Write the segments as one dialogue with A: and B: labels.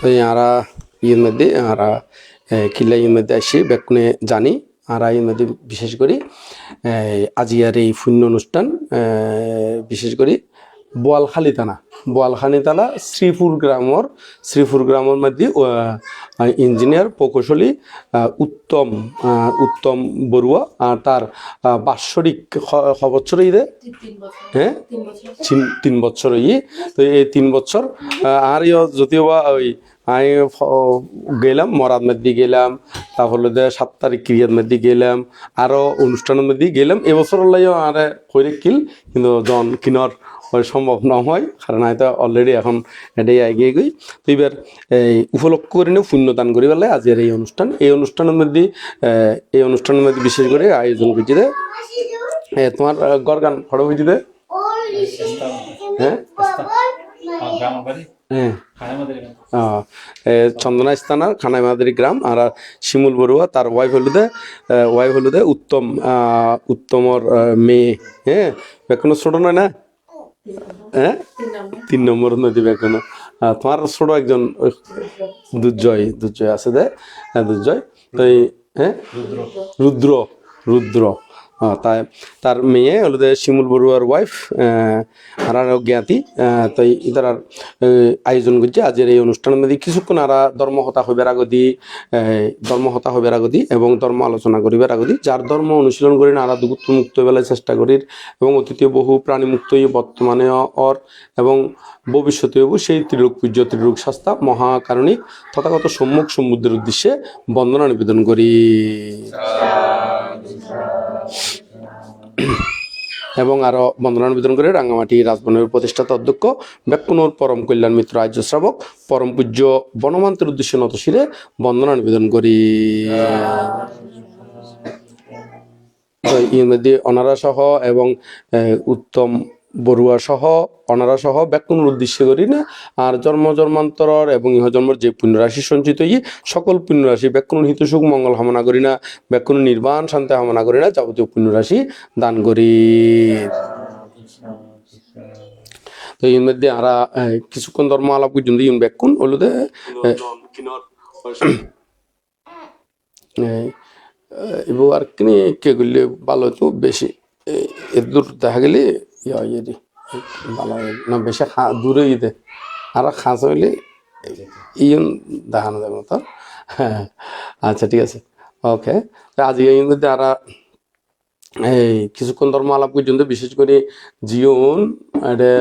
A: তো আরা ইয়ের মধ্যে আরা কিল্লা ইয়ের মধ্যে আসি বেকুনে জানি আরা ইয়ের মধ্যে বিশেষ করে আজিয়ার এই শূন্য অনুষ্ঠান বিশেষ করে বোয়ালখালী থানা শ্রীপুর গ্রামের মধ্যে ইঞ্জিনিয়ার প্রকৌশলী উত্তম বড়ুয়া আর তার বাৎসরিক বছর ঈদে হ্যাঁ 3 বছর তো এই 3 বছর আর যদিও বা ওই আমি গেলাম মরাদ মধ্যে গেলাম তারপর 7 তারিখ ক্রিয়ার মধ্যে গেলাম আরো অনুষ্ঠানের মধ্যে গেলাম এবছর আর হয়ে কিল কিন্তু জন কিনর সম্ভব না হয় কারণ হয়তো অলরেডি এখন এটাই এগিয়ে গই তো এবার এই উপলক্ষ করে নিয়ে পুণ্যদান করি বলে আজকের এই অনুষ্ঠানের মধ্যে বিশেষ করে আয়োজন করছি দে তোমার গড় গান ফটো হয়েছি দে হ্যাঁ চন্দনা স্থানা খানাইমাদারি গ্রাম আর শিমুল বড়ুয়া তার ওয়াইফ হলো দে উত্তমর মেয়ে হ্যাঁ এখনো ছোট নয় না হ্যাঁ 3 নম্বর নদী এখনো তোমার ছোট একজন দুর্জয় আছে দে দুর্জয় তো হ্যাঁ রুদ্র তাই তার মেয়ে হলো শিমুল বড়ুয়ার ওয়াইফ আর জ্ঞাতি তাই ইতার আয়োজন করছে আজকের এই অনুষ্ঠানের মধ্যে কিছুক্ষণ আর ধর্মহতা হইবার আগদি এবং ধর্ম আলোচনা করিবার আগদি যার ধর্ম অনুশীলন করি না আর মুক্ত বেলায় চেষ্টা করি এবং অতীতে বহু প্রাণী মুক্ত বর্তমানে এবং ভবিষ্যতে সেই ত্রিলোক পূজ্য ত্রিলোক শাস্তা মহাকারণিক তথাগত সম্মুখ সমুদ্রের উদ্দেশ্যে বন্দনা নিবেদন করি এবং আরো বন্দনা নিবেদন করে রাঙ্গামাটি রাজবনের প্রতিষ্ঠাতা অধ্যক্ষ বেকুনুর পরম কল্যাণ মিত্র আর্য শ্রাবক পরম পূজ্য বনমান্তের উদ্দেশ্যে নতশিরে বন্দনা নিবেদন করি এর মধ্যে অনারা সহ এবং উত্তম বড়ুয়া সহ অনারা সহ বেকুনুর উদ্দেশ্যে করি না আর জন্মান্তর এবং ইহজন্মর যে পুণ্যরাশি সঞ্চিত সকল পুণ্যরাশি বেকুনুর হিতসুখ মঙ্গল কামনা করি না বেকুনুর নির্বাণ শান্তি কামনা করি না যাবতীয় পুণ্যরাশি দান করি তো এর মধ্যে আরা কিছুক্ষণ ধর্ম আলাপ পর্যন্ত ইউন বেকুন হলুদে এবার আর কিনে কে করলে ভালো হতো বেশি এর দূর দেখা গেলে ভালো না বেশি দূরে দে আর খাস হইলে ইয়ন দেখানো যাবে তো হ্যাঁ আচ্ছা ঠিক আছে ওকে আজকে এর মধ্যে আর এই কিছুক্ষণ ধর্ম আলাপ পর্যন্ত বিশেষ করে জীবন এটা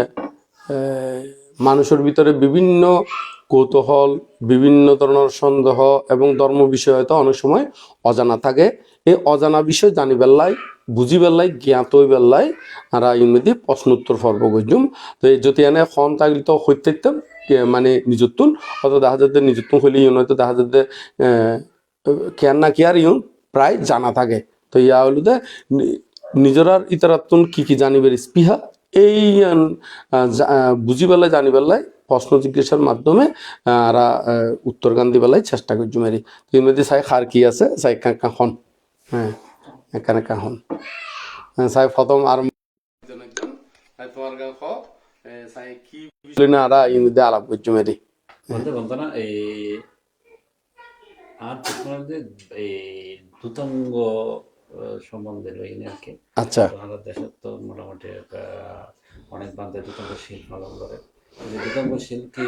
A: মানুষের ভিতরে বিভিন্ন কৌতূহল বিভিন্ন ধরনের সন্দেহ এবং ধর্ম বিষয় হয়তো অনেক সময় অজানা থাকে এই অজানা বিষয় জানি বেল্লাই বুঝি বেল্লাই জ্ঞাত হই বেল্লাই আর এর মধ্যে প্রশ্ন উত্তর পর্ব করছুম তো এই যদি এনে খন থাকলে তো হইতে থাকতাম মানে নিজত্বন হয়তো দেখা যাতে নিজত্বন হইলে ইউন হয়তো দেখা যাতে কেয়ার না কেয়ার ইউন প্রায় জানা থাকে তো ইয়া হলো যে নিজেরার ইতারাত্তন কি জানিবের স্পৃহা এই বুঝি বেলায় জানি বেলায় প্রশ্ন জিজ্ঞাসার মাধ্যমে আরা উত্তর গান দিবেলায় চেষ্টা করছি মারি তুই মধ্যে চাই খার কি আছে চাই কাখন হ্যাঁ এখানে কাখন চাই প্রথম আর তোমার গা খ চাই কি না আরা এই মধ্যে আলাপ করছি মারি
B: বলতে না এই আর এই দুতঙ্গ সম্বন্ধে রইনি আর কি
A: আচ্ছা
B: আমাদের দেশে তো মোটামুটি অনেক বান্ধব দুতঙ্গ শিল্প পালন করে দুতঙ্গ শিল্প কি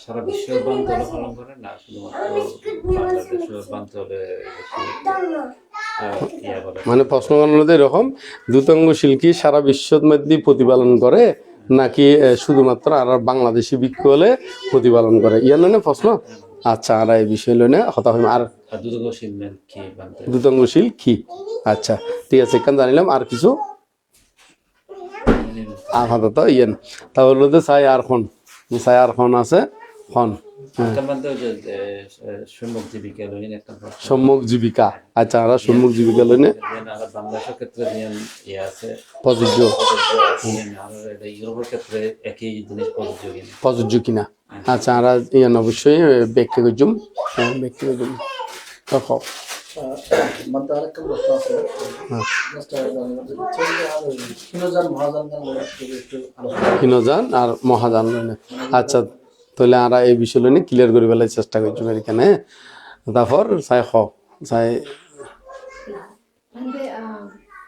B: সারা বিশ্বের বান্ধব পালন করে না শুধুমাত্র বাংলাদেশের বান্ধবে
A: মানে প্রশ্ন বানানোতে এরকম দুতঙ্গ শিল্পী সারা বিশ্বের মধ্যে প্রতিপালন করে নাকি শুধুমাত্র আর বাংলাদেশি বিক্রি হলে প্রতিপালন করে ইয়ার নয় প্রশ্ন আচ্ছা আর এই বিষয় লইনে কথা হইম আর দুতঙ্গশীল কি আচ্ছা ঠিক আছে এখান জানিলাম আর কিছু আপাতত ইয়েন তাহলে চাই আর খন আছে খন সম্মুখ জীবিকা আচ্ছা আর সম্মুখ জীবিকা লইনে প্রযোজ্য প্রযোজ্য কিনা আচ্ছা আর ইয়ান অবশ্যই ব্যাখ্যা করছুম হীনযান আর মহাযান আচ্ছা তাহলে আমরা এই বিষয় নিয়ে ক্লিয়ার করে ফেলার চেষ্টা করছি এখানে। তারপর চাই চাই
C: মানে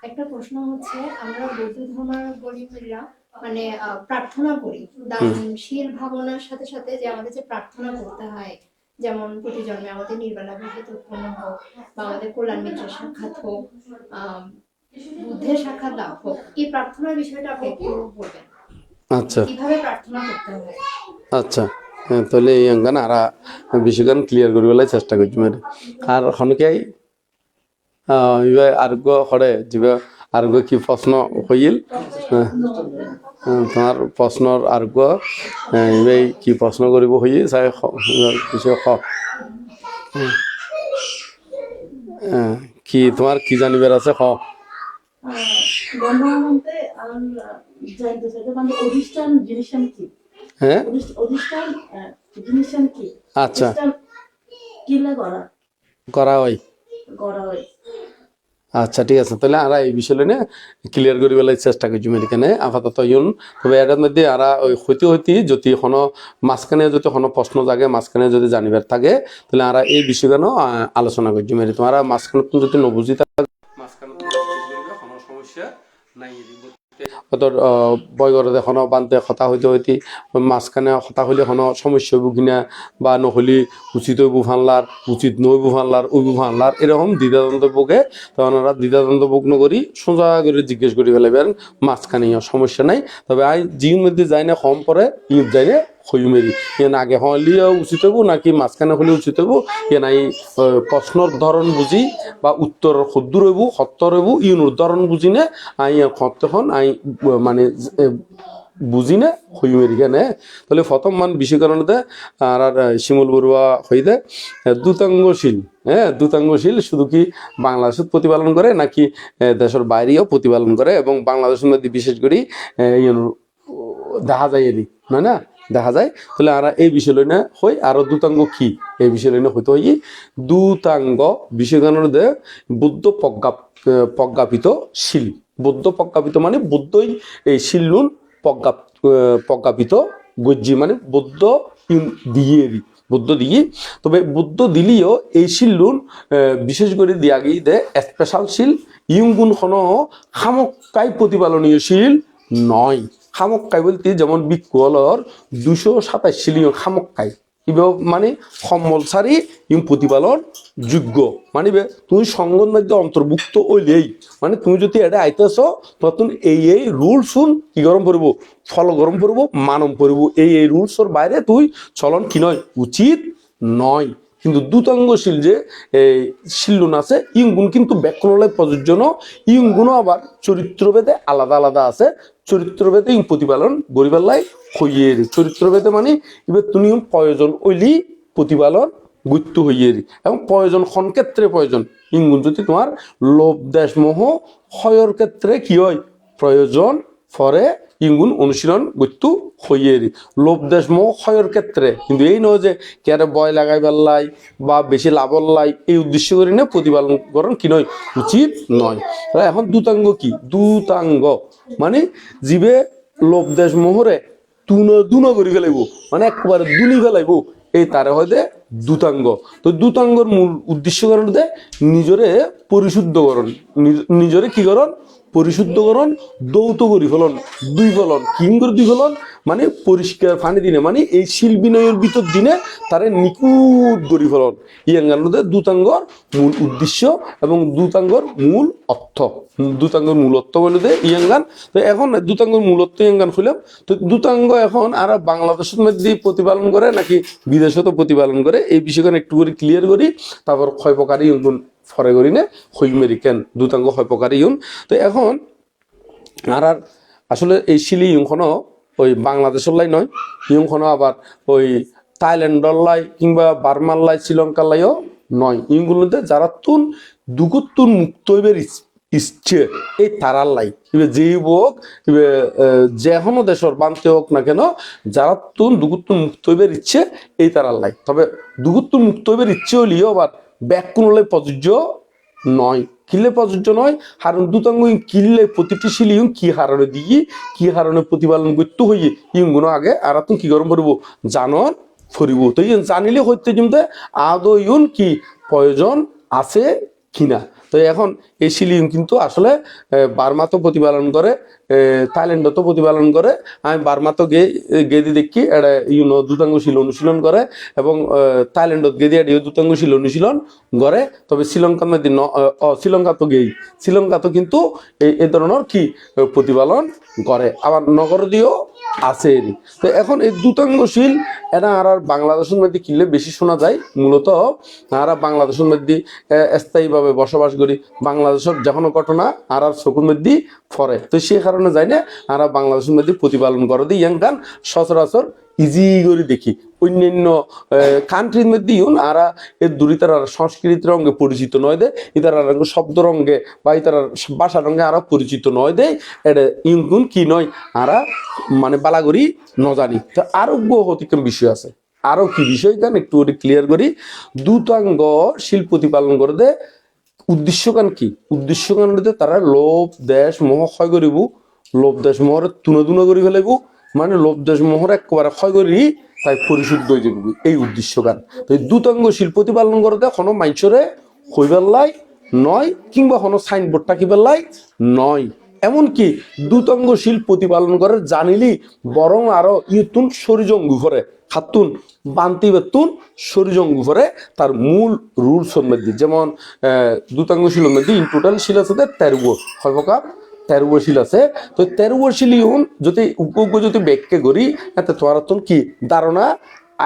C: একটা প্রশ্ন হচ্ছে, আমরা বৌদ্ধ ধর্মাবলম্বীরা মানে প্রার্থনা করি দানশীল ভাবনার সাথে সাথে, যে আমাদের যে প্রার্থনা করতে হয়, যেমন প্রতি জন্মে আমাদের নির্বাণা বিহিত উৎপন্ন হোক, বা আমাদের কল্যাণ মিত্রের সাক্ষাৎ হোক, বুদ্ধের সাক্ষাৎ লাভ হোক, এই প্রার্থনার বিষয়টা আপনি একটু বলবেন,
A: আচ্ছা
C: কিভাবে প্রার্থনা করতে হয়?
A: আচ্ছা তাহলে এই অঙ্গান আর বিষয়গান ক্লিয়ার করে ফেলার চেষ্টা করছি মেরে। আর হনকাই আরোগ্য হরে যে আরোগ্য কি প্রশ্ন হইল তোমার প্রশ্নর আরোগ্য এবার কি প্রশ্ন করিব হইয়ে চাই বিষয় কি তোমার কি জানিবার আছে
D: গণমানতে জানতে চাই মানে অধিষ্ঠান জিনিসটা কি?
A: হ্যাঁ
D: অধিষ্ঠান জিনিসটা কি?
A: আচ্ছা
D: কিলা করা
A: করা হয়।
D: করা হয়।
A: আচ্ছা ঠিক আছে, তাহলে আমরা এই বিষয় নিয়ে ক্লিয়ার করে ফেলার চেষ্টা করছি এখানে আপাতত ইউন। তবে এটার মধ্যে আমরা ওই হইতে হইতে যদি কোনো মাঝখানে যদি কোনো প্রশ্ন জাগে, মাঝখানে যদি জানিবার থাকে, তাহলে আমরা এই বিষয়গুলো আলোচনা করছি মেরে। তোমরা মাঝখানে যদি নবুঝি থাকে মাঝখানে কোনো সমস্যা নাই। হয়তো বই করে এখনো বানতে কথা হইতে হইতে মাঝখানে কথা হইলে কোনো সমস্যা হইব কিনা, বা নহলে উচিত হইব ফানলার, উচিত নইব ফানলার, ওইব ফানলার, এরকম দ্বিধাদ্বন্দ্ব পোকে তখন ওরা দ্বিধাদ্বন্দ্ব পোক নকরি সোজা করে জিজ্ঞেস করে ফেলাবেন, মাঝখানে সমস্যা নাই। তবে আই জির মধ্যে যাই না কম পরে ইট যাই না হই মেরি ইয়ান আগে হলিও উচিত হইব নাকি মাঝখানে হলে উচিত হইব, ইয়ান এই প্রশ্নর ধরন বুঝি বা উত্তর সদ্দূর হইব সত্তর হইব ইউনোর ধরন বুঝি না আই তখন আই মানে বুঝি না হই মেরি কেন। তাহলে প্রথম মান বিষয় কারণে আর শিমুল বড়ুয়া হইদে দ্রুতাঙ্গশীল, হ্যাঁ দ্রুতাঙ্গশীল শুধু কি বাংলাদেশত প্রতিপালন করে নাকি দেশের বাইরেও প্রতিপালন করে, এবং বাংলাদেশের মধ্যে বিশেষ করে দেখা যায় এলি নয় না দেখা যায়। তাহলে আমরা এই বিষয় লইনে হই আরো দ্রুতাঙ্গ কি এই বিষয় লইনে হইতে হই দ্রুতাঙ্গ বিষয় কারণে বুদ্ধ প্রজ্ঞাপিত শিল। বুদ্ধ প্রজ্ঞাপিত মানে বুদ্ধই এই শিল্লুন প্রজ্ঞাপিত গজ্জি মানে বুদ্ধ দিয়েরি বুদ্ধ দিয়ে। তবে বুদ্ধ দিলিও এই শিল্লুন বিশেষ করে দিয়া গিয়ে দে স্পেশাল শিল ইউগুণ কোনো খামকাই প্রতিপালনীয় শিল নয়। খামক্কাই বলতে যেমন বিকুয়ালর 227 শিলীয় খামক্কাই মানে সম্বলসারী ইম প্রতিপালন যোগ্য মানে তুমি সংগঠন মধ্যে অন্তর্ভুক্ত হইলেই মানে তুমি যদি এটা আইতেছ তখন এই রুলস কি গরম করবো ফলো গরম করবো মানম করবো, এই রুলসর বাইরে তুই চলন কি নয় উচিত নয়। কিন্তু দ্রুতাঙ্গশীল যে শিল্লুন আছে ইংগুণ কিন্তু ব্যাকরণে প্রযোজ্য ন, ইংগুণও আবার চরিত্রভেদে আলাদা আলাদা আছে। চরিত্রভেদে ইং প্রতিপালন গরিবাল্লাই হইয়ে চরিত্রভেদে মানে এবার তুমি প্রয়োজন ওইলি প্রতিপালন গুরুত্ব হইয়ে এবং প্রয়োজন কোন ক্ষেত্রে প্রয়োজন ইংগুণ যদি তোমার লোভ দেশ মোহ ক্ষয়ের ক্ষেত্রে কি হয় প্রয়োজন ফরে ইঙ্গুন অনুশীলন গুরুত্ব হইয়ে লোভ দেশ মোহ ক্ষয়ের ক্ষেত্রে, কিন্তু এই নয় যে কেরে বয় লাগাই বেল্লাই বা বেশি লাভর লাই এই উদ্দেশ্য করি না প্রতিপালন করেন কি নয় উচিত নয়। এখন দ্রুতাঙ্গ কি দ্রুতাঙ্গ মানে জীবে লোভ দেশ মোহরে দুনো করে ফেলাইব মানে একবারে দুনি ফেলাইব এই তারে হয়তো দ্রুতাঙ্গ। তো দ্রুতাঙ্গর মূল উদ্দেশ্য কারণ নিজরে পরিশুদ্ধকরণ, নিজরে কি করণ পরিশুদ্ধকরণ, দৌত করি ফলন দুই ফলন কিং করে দুই ফলন মানে পরিষ্কার ফানি দিনে মানে এই শিল বিনয়ের ভিতর দিনে তারে নিখুঁত গরি ফলন ইয়াঙ্গানোতে দ্রুতাঙ্গর মূল উদ্দেশ্য এবং দ্রুতাঙ্গর মূল অর্থ। দ্রুতাঙ্গর মূল অর্থ বলে দে ইয়াঙ্গান। তো এখন দ্রুতাঙ্গর মূল অর্থ ইয়াঙ্গান খুললাম। তো দ্রুতাঙ্গ এখন আর বাংলাদেশের মধ্যে প্রতিপালন করে নাকি বিদেশত প্রতিপালন করে এই বিষয়খানে একটু করে ক্লিয়ার করি, তারপর ক্ষয় প্রকারী ফরে করি না হই মেরিকেন দ্রুতাঙ্গ হয় প্রকারী ইউন। তো এখন আর আসলে এই শিলি ইউনখনও ওই বাংলাদেশের লাই নয়, ইউনখনও আবার ওই থাইল্যান্ডর লাই কিংবা বার্মার লাই শ্রীলঙ্কার লাইও নয়। ইউনগুলোতে যারা তুন দুগুতুন মুক্ত হইবার ইচ্ছে এই তারার লাই এবার যেই হোক যে কোনো দেশের বানতে হোক না কেন যারা তুন দুগুতুন মুক্ত হইবার ইচ্ছে এই তারার লাই। তবে দুগুতুন মুক্ত হইবার ইচ্ছে হইলেও আবার ব্যাক কোনলাই প্রযোজ্য নয়। কিল্লে প্রযোজ্য নয় কারণ দুতাঙ্গ কিল্লে প্রতিটি শিল ইউন কি হারণে দিয়ে কি হারণে প্রতিপালন করতে হইয়ে ইউনগুলো আগে আর তুমি কি গরম করবো জানর ফরিব তো ইউন জানিলে হইতে জমতে আদৌ ইউন কি প্রয়োজন আছে কিনা। তো এখন এই শিলিং কিন্তু আসলে বার্মা তো প্রতিপালন করে, থাইল্যান্ডও তো প্রতিপালন করে। আমি বার্মা তো গেদি দেখি এটা ইউনো দ্রুতাঙ্গশীল অনুশীলন করে এবং থাইল্যান্ডত গেদি এটা দ্রুতাঙ্গশীল অনুশীলন করে। তবে শ্রীলঙ্কার মধ্যে শ্রীলঙ্কা তো শ্রীলঙ্কা তো কিন্তু এই ধরনের কি প্রতিপালন করে, আবার নগরদীয় আছে। তো এখন এই দ্রুতাঙ্গশীল এটা আর বাংলাদেশের মধ্যে কিনলে বেশি শোনা যায়। মূলত আর বাংলাদেশের মধ্যে স্থায়ীভাবে বসবাস করি, বাংলাদেশের যে কোনো ঘটনা আর চকুর মধ্যে ফরে। তো সে কারণে যাই না আর বাংলাদেশের মধ্যে প্রতিপালন করে দিই ইয়াং গান সচরাচর ইজি করে দেখি। অন্যান্য কান্ট্রির মধ্যে ইউন আর এর দূরিতার সংস্কৃতির রঙে পরিচিত নয় দে, ইতার শব্দ রঙে বা ইতার ভাষা রঙে আর পরিচিত নয় দে, এটা ইউন কি নয় আর মানে বালাগরি ন জানি। তো আরো অতিক্রম বিষয় আছে, আরো কি বিষয় কেন একটু ক্লিয়ার করি। দুতাঙ্গ শিল প্রতিপালন করে দে উদ্দেশ্য কান কি, উদ্দেশ্য কান তারা লোভ দেশ মোহ ক্ষয় করিব, লোভ দেশ মোহরে তুনা করি ফেলাইব, মানে লোভ দেশ মোহর একেবারে ক্ষয় করি তাই পরিশুদ্ধ হয়ে যাবে এই উদ্দেশ্য কান। তো এই দুতাঙ্গ শিল প্রতিপালন করতে কোনো মানুষরে হইবেলাই নয় কিংবা কোনো সাইনবোর্ড টাকি বেলাই নয়। এমনকি দুতাঙ্গ শিল প্রতিপালন করে জানিলি বরং আরো ইতুন শরীরজঙ্গু ভরে খাতুন বান্তি বেতুন শরীরজঙ্গু ভরে তার মূল রুলস মধ্যে। যেমন দুতাঙ্গ শিলের মধ্যে ইন টোটাল শিল আছে 13 হয় প্রকার 13 শিল আছে। তো 13 শিল ইউন যদি উপজ্ঞ যদি ব্যাখ্যা করি এতে তোমার কি ধারণা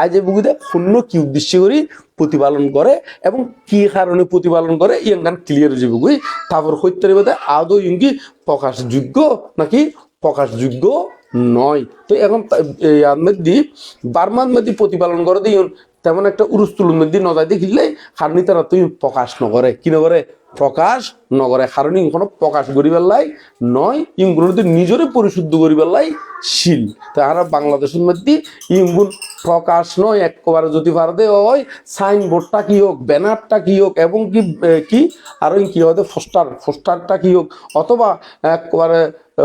A: আজ এ বুঝে শূন্য কি উদ্দেশ্য করি প্রতিপালন করে এবং কি কারণে প্রতিপালন করে ইয়ান গান ক্লিয়ার হয়ে যাবে। তারপর সত্যের মধ্যে আদৌ ইঙ্গি প্রকাশযোগ্য নাকি প্রকাশযোগ্য নয়। তো এখন মধ্যে বার্মান মধ্যে প্রতিপালন করে দিই তেমন একটা উরুস্তুল মধ্যে নজায় দেখিলে কারণ তারা তুই প্রকাশ নকরে কি নকরে প্রকাশ নকরে কারণ কোনো প্রকাশ করিবার লাই নয়, ইংগুলো নিজরে পরিশুদ্ধ করিবার লাই শিল। তা আর বাংলাদেশের মধ্যে ইংগুল প্রকাশ নয় একেবারে যদি পারে দে ওই সাইনবোর্ডটা কি হোক, ব্যানারটা কি হোক এবং কি আর কি হয় পোস্টারটা কি হোক, অথবা একেবারে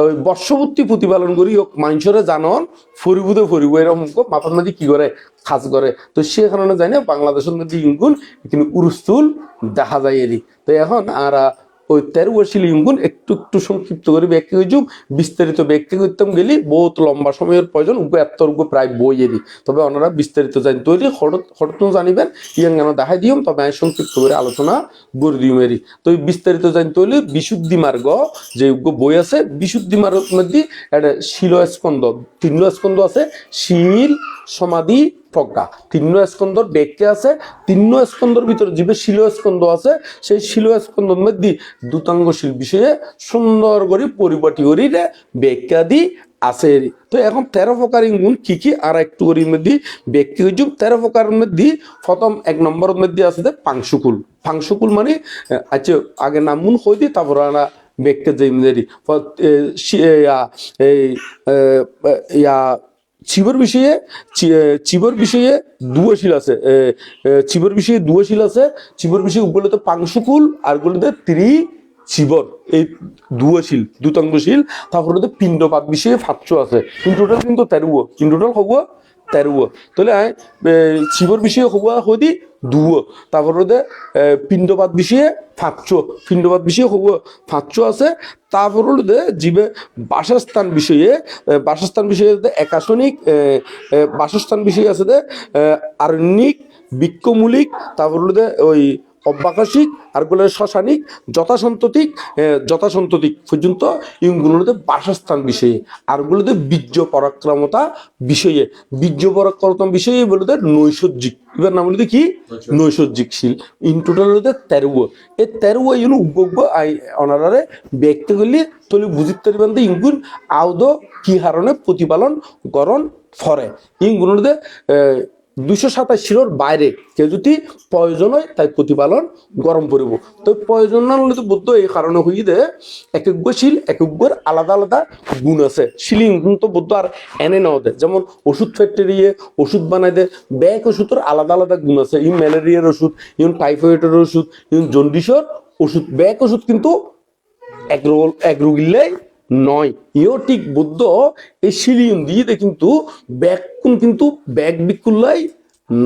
A: ওই বর্ষবর্তী প্রতিপালন করি হোক মানুষরে জানন ফরিব এরকম মাথার মধ্যে কি করে কাজ করে। তো সে কারণে জানি বাংলাদেশের মধ্যে ইঙ্গুন কিন্তু উরুস্তুল দেখা যায় এরই। তো এখন আর ওই 13 শিল ইঙ্গুন একটু সংক্ষিপ্ত করে ব্যাখ্যা হয়ে যুগ বিস্তারিত ব্যাখ্যা করতাম গেলি বহুত লম্বা সময়ের প্রয়োজন, প্রায় বই এরই। তবে ওনারা বিস্তারিত জানি তৈরি হঠাৎ জানিবেন ইয়াং গান দেখাই দিম, তবে আমি সংক্ষিপ্ত করে আলোচনা করে দিম এরই। তো বিস্তারিত জানি তৈরি বিশুদ্ধি মার্গ যে বই আছে, বিশুদ্ধি মার্গের মধ্যে একটা শিল স্কন্ধ 3 স্কন্ধ আছে, শিল সমাধি প্রজ্ঞা 3 স্কন্ধর ব্যাখ্যা আছে। 3 স্কন্ধর ভিতরে যে শিল স্কন্ধ আছে সেই শিল স্কন্ধর মধ্যে দুতাঙ্গ শিল বিষয়ে সুন্দর করে পরিপাটি করি ব্যাখ্যা দি আছে। তো এখন 13 প্রকার গুণ কি কি আর একটু করে মধ্যে ব্যক্তি হইজুম। 13 প্রকারের মধ্যে প্রথম 1 নম্বরের মধ্যে আছে ফাংশুকুল মানে আচ্ছা আগে নাম মুন হই দি তারপর আনা ব্যক্তি যে চিবর বিষয়ে দুশীল আছে, চিবর বিষয়ে উপলব্ধ পাংশুকুল আর গুলোতে চিবর এই দুশীল দুতাঙ্গশীল। তারপরে পিণ্ডপাত বিষয়ে 500 আছে, টোটাল কিন্তু 13 হব 13। তাহলে চিবর বিষয়ে হব হদি 2, তারপরে পিণ্ডপাত বিষয়ে 500 হব 500 আছে। তারপর জীবে বাসস্থান বিষয়ে একাশনিক বাসস্থান বিষয়ে আছে আরণ্যিক বৃক্ষমূলিক, তারপর ওই অব্যাকাশিক আর গুলো শ্মশানিক যথাসন্ততিক পর্যন্ত ইগুলোতে বাসস্থান বিষয়ে আর গুলোতে বীর্য পরাক্রমতা বিষয়ে বলতে নৈসর্গিক এবার নাম বলতে কি নৈসর্গিক শিল ইন টোটাল 13। এই 13 ইউন উগ্গ অনারে ব্যক্তি করলে তলে বুঝিতে পারবেন ইগুন আউদ কি হারণে প্রতিপালন করণ ফরে ইগুলোতে 227 বাইরে কেউ যদি প্রয়োজন হয় তাই প্রতিপালন গরম করিব। তো প্রয়োজন না হলে তো বুদ্ধ এই কারণে হয়ে দে এক শিল এক আলাদা আলাদা গুণ আছে। শিলিং গুণ তো বুদ্ধ আর এনে নেওয়া দেয়, যেমন ওষুধ ফ্যাক্টরি ওষুধ বানাই দেয়, ব্যাগ ওষুধের আলাদা আলাদা গুণ আছে। ম্যালেরিয়ার ওষুধ, টাইফয়েডের ওষুধ, জন্ডিসের ওষুধ ব্যাগ ওষুধ কিন্তু এক রোগিল্লাই নয়। ইও ঠিক বুদ্ধ এই শিলিয়ন দিয়ে কিন্তু ব্যাকুন কিন্তু ব্যাগ বিকুল্লাই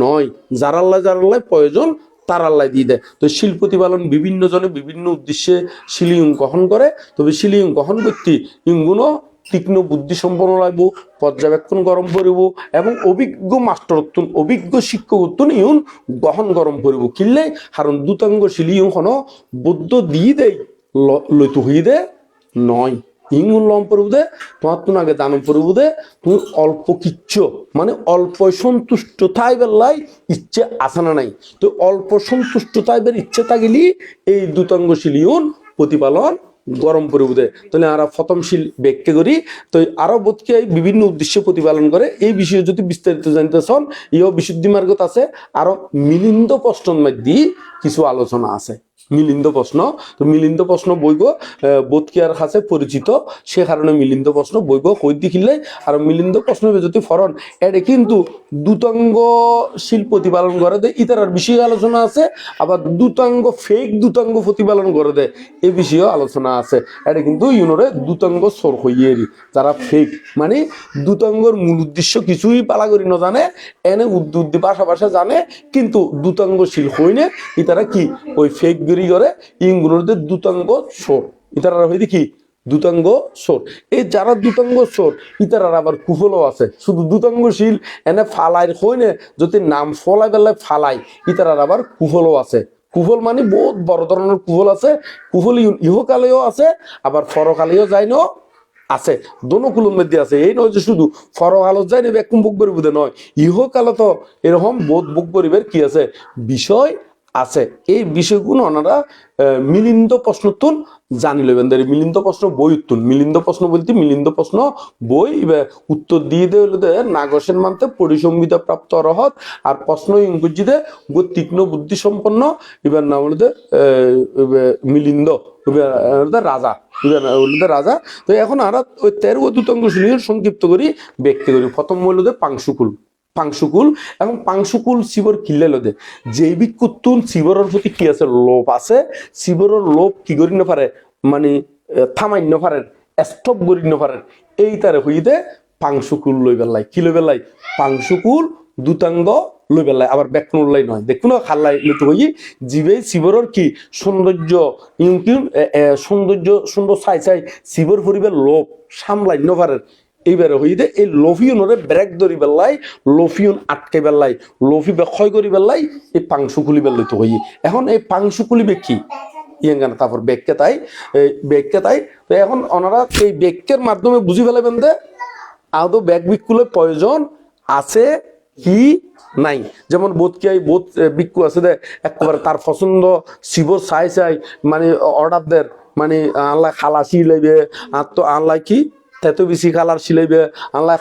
A: নয়, যারাল্লাই প্রয়োজন তার আল্লাহ দিয়ে দেয়। তো শিল প্রতিপালন বিভিন্ন জনে বিভিন্ন উদ্দেশ্যে শিলিয়ন গ্রহণ করে, তবে শিলিয়ন গ্রহণ করতে ইগুলো তীক্ষ্ণ বুদ্ধি সম্পন্ন লাগবো, পর্যবেক্ষণ গরম করিব এবং অভিজ্ঞ মাস্টার অভিজ্ঞ শিক্ষক ইউন গ্রহণ গরম করিব কিনলে কারণ দুতাঙ্গ শিলিয়ন হন বুদ্ধ দিয়ে দেয় লইতু হয়ে দে নয়। ইঙ্গুল লম পড়বুদে তোমার তুমি আগে দানম পড়বুদে তুমি অল্প কিচ্ছ মানে অল্প সন্তুষ্টতাই বেলাই ইচ্ছে আসে না নাই। তো অল্প সন্তুষ্টতাই বের ইচ্ছে থাকিলি এই দুতাঙ্গ শিলিয়ন প্রতিপালন গরম পড়বুদে। তাহলে আর প্রথমশীল ব্যাখ্যা করি তো আরো বোধকে বিভিন্ন উদ্দেশ্যে প্রতিপালন করে এই বিষয়ে যদি বিস্তারিত জানতে চান ইও বিশুদ্ধি মার্গত আছে। আরো মিলিন্দ প্রশ্নের মধ্যে কিছু আলোচনা আছে। মিলিন্দ প্রশ্ন, তো মিলিন্দ প্রশ্ন বইগ বোধকিয়ার কাছে পরিচিত, সে কারণে মিলিন্দ প্রশ্ন বইগ কই দেখিলে আর মিলিন্দ প্রশ্ন যদি ফরন এটা কিন্তু দুতাঙ্গশীল প্রতিপালন করে দেয় ইতার বিষয়ে আলোচনা আছে, আবার দুতাঙ্গ ফেক দুতাঙ্গ প্রতিপালন করে দেয় এই বিষয়েও আলোচনা আছে। এটা কিন্তু ইউনোরে দুতাঙ্গ সর হইয়েরি যারা ফেক মানে দুতাঙ্গর মূল উদ্দেশ্য কিছুই পালা করি না জানে এনে উদ্দি পাশা জানে কিন্তু দুতাঙ্গশীল হইনে ইতারা কি ওই ফেক করে ইংগুলোতে দুতাঙ্গ সোর ইতারা হইতে কি দুতাঙ্গ সোর। এই যারা দুতাঙ্গ সোর ইতারার আবার কুফলও আছে, শুধু দুতাঙ্গশীল এনে ফালাই হইনে যদি নাম ফলাই বেলায় ফালাই ইতারার আবার কুফলও আছে। কুফল মানে বহুত বড় ধরনের কুফল আছে। কুফল ইহকালেও আছে আবার ফরকালেও যায় না আছে, দোনো কুলের মধ্যে আছে। এই নয় যে শুধু ফরকালত যায় না একদম বুক করিবে নয়, ইহকালে তো এরকম বোধ বুক করিবের কি আছে বিষয় আছে। এই বিষয়গুলো ওনারা মিলিন্দ প্রশ্ন তুন জানি লবেন। মিলিন্দ প্রশ্ন বই উত্তর মিলিন্দ প্রশ্ন বলতে মিলিন্দ প্রশ্ন বই উত্তর দিয়ে দেওয়া নাগসেন মানতে পরিসংবিতা প্রাপ্ত অরহত আর প্রশ্ন ইংরেজিতে তীক্ষ্ণ বুদ্ধি সম্পন্ন এবার নাম হলো মিলিন্দ রাজা রাজা। তো এখন আর ওই 13 দুতঙ্গ শ্রেণীর সংক্ষিপ্ত করি ব্যক্তি করি। প্রথম হলো পাংশুকুল এবং পাংশুকুল শিবর কিল্লে লদে জৈবিক কুত্তুন শিবরের প্রতি কি আছে লোভ আছে, শিবরের লোভ কি করি না পারে মানে থামাইন্য পারেন স্টপ করি না পারেন এই তারে হইতে পাংশুকুল লই বেলাই কি লই বেলাই পাংশুকুল দুতাঙ্গ লই বেলাই আবার ব্যাকুন লাই নয় দেখুন খাল্লাই লইতে হই জীবে শিবরের কি সৌন্দর্য সৌন্দর্য সুন্দর চাই শিবর পরিবার লোভ সামলাই ন পারেন এইবারে হইতে এই লোফিয়নরে ব্রেক ধরি বেলাই লোফিয়ন আটকে বেলাই লোফি ক্ষয় করি বেলাই এই পাংশুকুলি বেলাই তো হই। এখন এই পাংশুকুলি কি ইয়াঙ্গান তারপর ব্যাখ্যা তাই তো এখন ওনারা এই ব্যাখ্যার মাধ্যমে বুঝি ফেলাবেন যে আদৌ ব্যাগ বিক্ষুলের প্রয়োজন আছে কি নাই। যেমন বোধকিয়াই বোধ বিক্ষু আছে দে একেবারে তার পছন্দ শিবর চাই মানে অর্ডার দের মানে আল্লাহ খালাসি লাইবে আর তো আল্লাহ কি তেতো বেশি কালার সিলাইবে আল্লাহ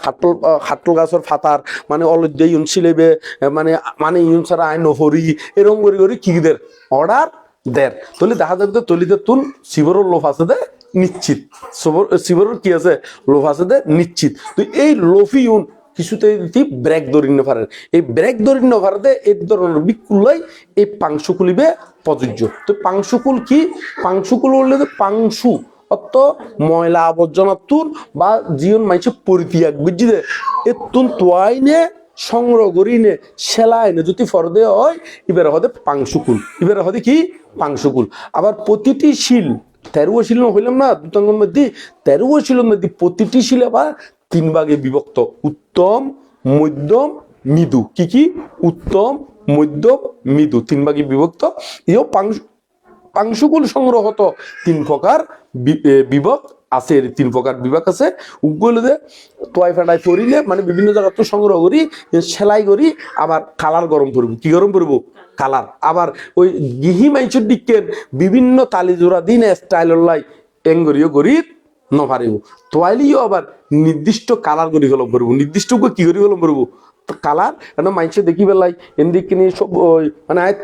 A: খাটল গাছের ফাতার মানে অলদ্য ইউন সিলাইবে মানে মানে ইউন ছাড়া আইন হরি এরকম করি কি দের অর্ডার দের তলি দেখা যাবে তলিতে তুন শিবরের লোভ আছে দে নিশ্চিত শিবরের কি আছে লোভ আছে দে নিশ্চিত। তো এই লোভি ইউন কিছুতে ব্রেক ধরি না পারে এই ব্রেক ধরি না পারে এই ধরনের বিকুলাই এই পাংশুকুলিবে প্রযোজ্য। তো পাংশুকুল কি পাংশুকুল বললে পাংশু অত ময়লা আবর্জনা তুন বা জীবন মাইছে পরিত্যাগ বুঝছি দে এ তুন তোয়াইনে সংগ্রহ করিনে সেলাইনে যদি ফরদে হয় এবার হতে পাংশুকুল এবার হতে কি পাংশুকুল। আবার প্রতিটি শিল 13 শিল হইলাম না দুতাঙ্গের মধ্যে 13 শিলের মধ্যে প্রতিটি শিল আবার 3 ভাগে বিভক্ত উত্তম মধ্যম মৃদু কি উত্তম মধ্যম মৃদু 3 ভাগে বিভক্ত। এও পাংশুকুল সংগ্রহত 3 প্রকার বিভাগ আছে 3 প্রকার বিভাগ আছে। উগুলো দে তোয়াই ফাটাই পরিলে মানে বিভিন্ন জায়গা তো সংগ্রহ করি সেলাই করি আবার কালার গরম করবো কি গরম করবো কালার। আবার ওই গিহি মাইচুর দিকের বিভিন্ন তালি জোড়া দিন স্টাইলের লাই এঙ্গরিও করি নপারিব তোয়াইলিও আবার নির্দিষ্ট কালার করি হলম করবো নির্দিষ্ট কি করি হলম করবো কালার কেন মাইছে দেখি বেলাই এদিক কিনে সব মানে আয়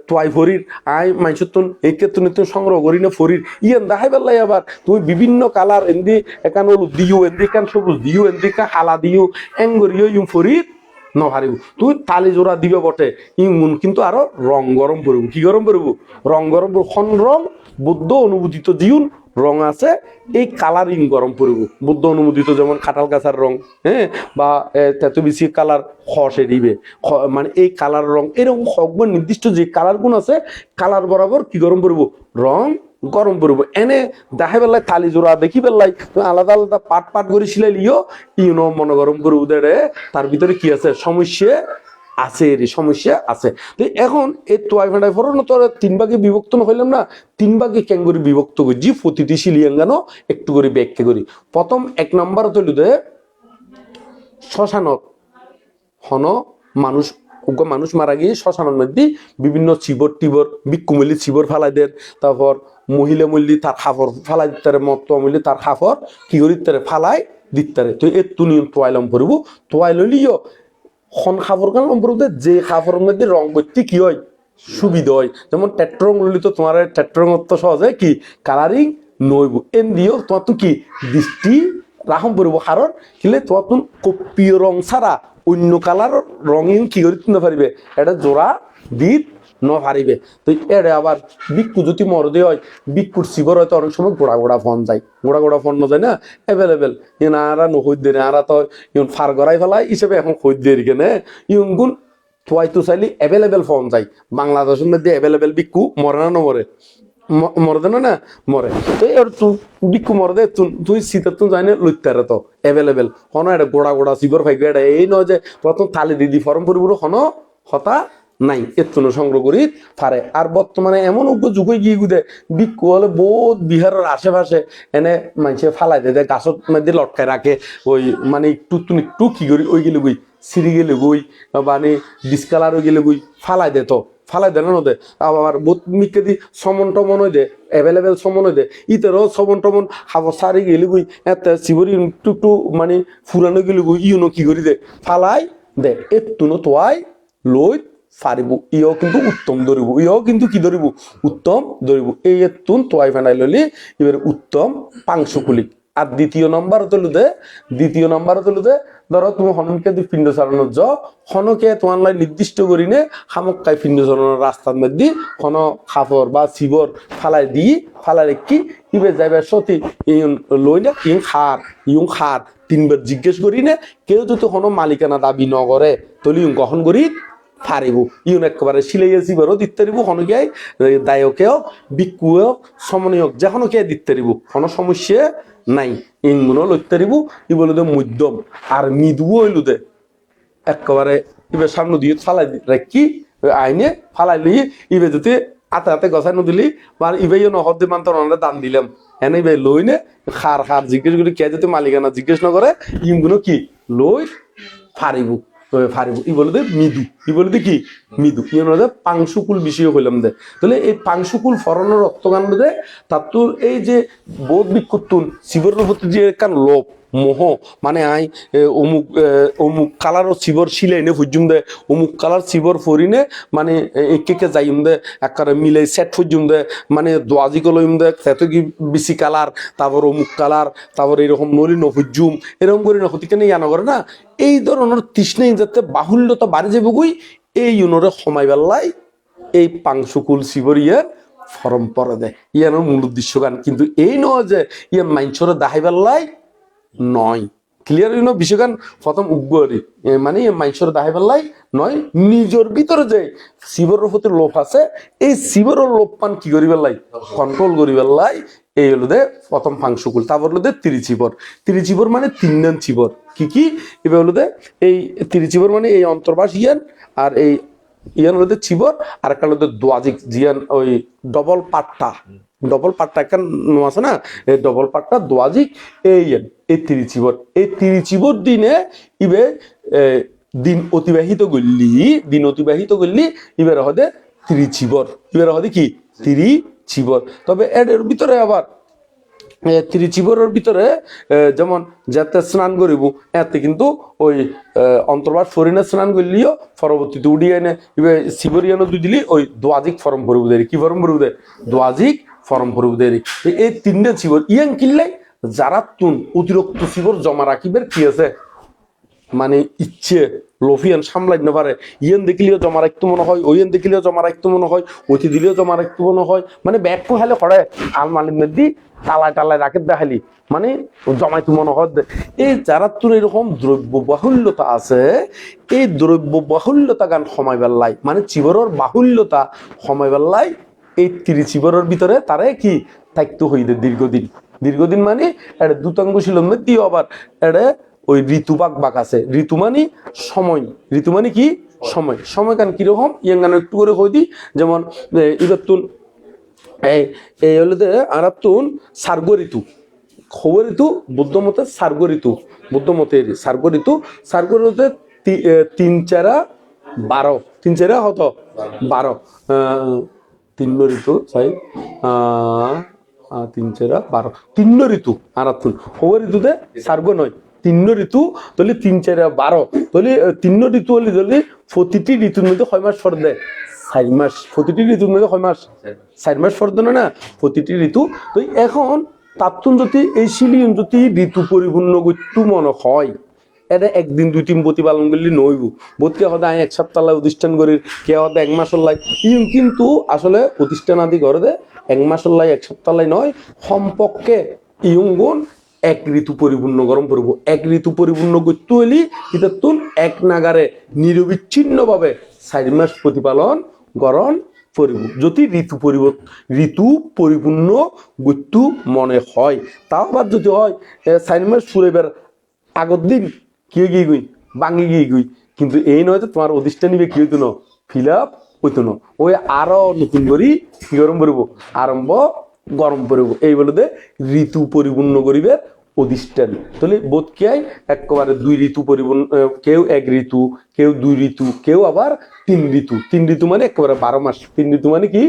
A: তোয়াই ফরির আয় মাইছের তুন এই ক্ষেত্রে তুই সংগ্রহ করি না ফরির ইয়েন দেখাই বেলাই আবার তুমি বিভিন্ন কালার এন্দি একান হলুদ দিও এন্দি কান সবুজ দিও এন্দি কা হালা দিও এঙ্গরিও ইউ ফরির নহারিব তুই তালি জোড়া দিবে বটে ইমন কিন্তু আরো রং গরম পড়ব কি গরম পড়ব রং গরম পড়ব খন রং বুদ্ধ অনুমোদিত জিউন রং আছে এই কালারিং গরম পড়ব বুদ্ধ অনুমোদিত যেমন কাঁঠাল গাছার রং হ্যাঁ বা তেতো বেশি কালার খসে দিবে মানে এই কালার রং এরকম হকবার নির্দিষ্ট যে কালার গুণ আছে কালার বরাবর কি গরম পড়ব রং গরম পড়ব এনে দেখে বেলায় তালি জোড়া দেখি বেলায় আলাদা আলাদা পাট পাট করে সিলাইলিও ইউনো মনে গরম পড়ব দেড়ে তার ভিতরে কি আছে সমস্যা আছে রে সমস্যা আছে তো এখন এই তোয়াই ফান্ডাই ফরন তো 3 ভাগে বিভক্ত হইলাম না 3 ভাগে কেন করে বিভক্ত করি জি প্রতিটি সিলিয়াঙ্গানো একটু করে ব্যাখ্যা করি প্রথম 1 নম্বর হইল দে শ্মশানত হন মানুষ মানুষ মারা গিয়ে শ্মশানের মধ্যে বিভিন্ন চিবর টিবর বিক্ষুমূল্যী চিবর ফালাই দেন তারপর মহিলা মূল্যী তার খাফর ফালাই দিতে মত মূল্যী তার খাফর কি করি তারে ফালাই দিতে তো এর তুনিয়ম তোয়াইলাম পড়ব তোয়াই লইলিও খন খাফর কাল পড়তে যে খাফরের মধ্যে রং করতে কি হয় সুবিধা হয় যেমন টেট্রং লইলি তো তোমার টেট্রং তো সহজে কি কালারিং নইব এন দিও তোমার তো কি দৃষ্টি রাখম পড়ব কারণ কিলে তোমার তো কপিয় রং ছাড়া অন্য কালার রঙিন কি করে তুলতে পারিবে এটা জোড়া দিত নপারিবে তো এড়ে আবার বিক্ষু যদি মরদে হয় বিক্ষুর শিবর হয়তো অনেক সময় গোড়া গোড়া ফোন যায় গোড়া গোড়া ফোন যায় না অ্যাভেলেবেল ইনারা নহৈ দেয় আরা তো ইউন ফার গড়াই ফেলাই হিসেবে এখন খৈ দিয়ে কেনে ইউন গুণ থুয়াই তো চাইলে অ্যাভেলেবেল ফোন যায় বাংলাদেশের মধ্যে অ্যাভেলেবেল বিক্ষু মরে না নমরে মরদে না মরে তো এর বিক্ষু মরদে তুই শীতের তুই যাই না লইতারে তো অ্যাভেলেবেল হন এটা গোড়া গোড়া শিবর ফাইক এটা এই নয় যে প্রথম তালি দিদি ফরম পরিপুর হন হতা নাই এতনো সংগ্রহ করি পারে আর বর্তমানে এমন যুগ গিয়ে গুদে বিক্ষু হলে বহুত বিহারের আশেপাশে এনে মানুষে ফালাই দেয় গাছত মধ্যে লটকায় রাখে ওই মানে একটু কি করি ওই গেলে গুই সিঁড়ি গেলে গুই মানে ডিসকালার ওই গেলে গুই ফালাই দে তো ফালাই দেয় না দে আবার বহুত মিকে দি সমন টমন হয়ে দে অ্যাভেলেবেল সমন হয়ে দে ইতেরও সমন টমন হাবো সারি গেলে গুই এত চিবরি একটু মানে ফুরানো গেলে গুই ইউনো কি করি দে ফালাই দে একটু তোয়াই লই ফারিব ইও কিন্তু উত্তম ধরিব ইও কিন্তু কি ধরিব উত্তম ধরিব এই তুন তোয়াই ফেনাই লইলি এবার উত্তম পাংশুকুলিক আর দ্বিতীয় নম্বর হলো দে ধরো তুমি হনকে দি পিণ্ড চালানোর য হনকে তোমার লাই নির্দিষ্ট করি নে হামকাই পিণ্ড চালানোর রাস্তার মধ্যে হন খাফর বা শিবর ফালাই রেখি ইবে যাইবে সতী লই না ইউং খার 3 বার জিজ্ঞেস করি নে কেউ যদি হন মালিকানা দাবি ন করে তলি গ্রহণ করি ফারিব ইউন একেবারে সিলাইয়াছি বারো দিতে পারিব হনকিয়াই দায়কে হোক বিক্ষু হোক সমনী হোক যে হনকে দিতে পারিব কোনো সমস্যা নাই ইনগুলো লইতে পারিব ই বলে দে মধ্যম আর মৃদুও হইল দে একেবারে ইবে সামনে দিয়ে ফালাই রাখি আইনে ফালাই লিয়ে ইবে যদি হাতে গছাই নদিলি বা ইবে নহর দিয়ে মানতে দান দিলাম এনে ইবে লই নে খার জিজ্ঞেস করি কে যদি মালিকানা জিজ্ঞেস না করে ইনগুলো কি লই ফারিব ফারিব ই বলে দে মৃদু ই বলে দে কি মৃদু ই দে পাংশুকুল বিষয় হইলাম দে তাহলে এই পাংশুকুল ফরনের রক্তকাণ্ড দে তার তোর এই যে বোধ বিক্ষুত্তুন শিবরের প্রতি যে কান লোভ মোহ মানে অমুক কালার শিবর সিলাই নে ফুজুম দে অমুক কালার শিবর ফরিনে মানে একে যাইম দে একারে মিলে সেট ফুজুম দে মানে দোয়াজি কলইম দে সেত কি বেশি কালার তারপর অমুক কালার তারপর এরকম নলি নফুজুম এরকম করে নখতিকে ইয়া নগরে না এই ধরনের তৃষ্ণাই যাতে বাহুল্যতা বাড়ি যাবগুই এই ইউনরে সময় বেলায় এই পাংশুকুল শিবরিয়ার ফরম পরে দেয় ইয়ানোর মূল উদ্দেশ্য গান কিন্তু এই নয় যে ইয়ে মাইনছরে দাহাই বেলায় নয় ক্লিয়ার ইউনো বিষয়গান প্রথম উগ্রি মানে মাইনসর দাহাই বেলাই নয় নিজের ভিতরে যে শিবরের প্রতি লোভ আছে এই শিবরের লোভ পান কি করি বেলাই কন্ট্রোল করি বেলাই এই হলো দে প্রথম পাংশুকুল তারপর হলো দে তিরিচিবর মানে 3 নং চিবর কি এবার হলো দে এই তিরিচিবর মানে এই অন্তর্বাস ইয়ান আর এই ইয়ান হলো দে চিবর আর একটা হলো দে দোয়াজিক জিয়ান ওই ডবল পাট্টা একটা আছে না এই ডবল পাট্টা দোয়াজিক এই তিরিচিবর দিনে ইবে দিন অতিবাহিত করলি ইবের হদে তিরিচিবর কি তিরিচিবর তবে এর ভিতরে আবার তিরিচিবরের ভিতরে যেমন যাতে স্নান করিব এতে কিন্তু ওই অন্তর্বাস ফরিনে স্নান করলিও পরবর্তীতে উড়িয়ে এনে ইবে শিবরিয়ানো দুই দিলি ওই দোয়াজিক ফরম ভরব দেরি কি ফরম ভরব দে দোয়াজিক ফরম ভরব দেরি এই 3টে শিবর ইয়াং কিনলে যারা তুন অতিরিক্ত শিবর জমা রাখিবের কি আছে মানে ইচ্ছে লোফিয়ান সামলাই না পারে, ইয়েন দেখিলেও জমা রাখতে মনে হয়, ওইয়েন দেখিলেও জমা রাখতে মনে হয়, অতি দিলেও জমা রাখতে মনে হয়, মানে ব্যাগ কোহালে করে আলমারির মধ্যে তালায় টালায় রাখে দেখালি মানে জমাইতে মনে হয়। এই যারা তোর এরকম দ্রব্য বাহুল্যতা আছে, এই দ্রব্য বাহুল্যতা গান সময় বেল্লাই মানে চিবরর বাহুল্যতা সময় বেল্লাই এই চিবরের ভিতরে তারে কি থাকতে হইবে দীর্ঘদিন। দীর্ঘদিন মানে এটা দুতাঙ্গ শিলম দিও আবার এটা ওই ঋতু বাক আছে। ঋতু মানে সময়, ঋতু মানে কি সময়। সময় কান কিরকম ইয়ান গান একটু করে হই দি, যেমন এবার তুন এই হলো যে আরাতুন সার্গ ঋতু, খবর ঋতু বুদ্ধ মতে সার্গ ঋতু, বুদ্ধ মতের সার্গ ঋতু। সার্গ ঋতুতে 3-4-12, 3-4 হতো 12 তিন ঋতু, তাই 3-4-12 তিন ঋতু আরাতুন। খবর ঋতুতে সার্গ নয়, 3 ঋতু, তাহলে 3-4-12, তাহলে 3 ঋতু হলে তাহলে প্রতিটি ঋতুর মধ্যে 6 মাস ফর দেয়, 4 মাস। প্রতিটি ঋতুর মধ্যে 6 মাস, 4 মাস ফর দেয় না প্রতিটি ঋতু। তো এখন তাত্তুন যদি এই শিলিয়ন যদি ঋতু পরিপূর্ণ করতে মনে হয়, এটা 1 দিন 2 দিন প্রতিপালন করলে নইব। বোধকে হয়তো আমি 1 সপ্তাহ প্রতিষ্ঠান করি, কে হয়তো 1 মাস লাই, কিন্তু আসলে প্রতিষ্ঠান আদি করে দে 1 মাস লাই 1 সপ্তাহ লাই নয়, সম্পর্কে ইয়ুঙ্গুন 1 ঋতু পরিপূর্ণ গরম করবো। 1 ঋতু পরিপূর্ণ করতে হইলে এটা তুন 1 নাগারে নিরবিচ্ছিন্ন ভাবে 4 মাস প্রতিপালন গরম করব। যদি ঋতু পরিপূর্ণ গুত্তু মনে হয়, তাও আবার যদি হয় 4 মাস ফুরাইবার আগর দিন কি গিয়ে গুই বাঙি গিয়ে গুই, কিন্তু এই নয় তো তোমার অধিষ্ঠান নিবে কি হইতো না, ফিল আপ হইতো না, ওই আরো নতুন করি কি গরম করবো, আরম্ভ গরম করবো। এই বলে দে ঋতু পরিপূর্ণ করিবে অধিষ্ঠান। তাহলে বোধ কে একেবারে 2 ঋতু পরিপূর্ণ, কেউ 1 ঋতু, কেউ 2 ঋতু, কেউ আবার 3 ঋতু। 3 ঋতু মানে একেবারে 12 মাস। 3 ঋতু মানে কি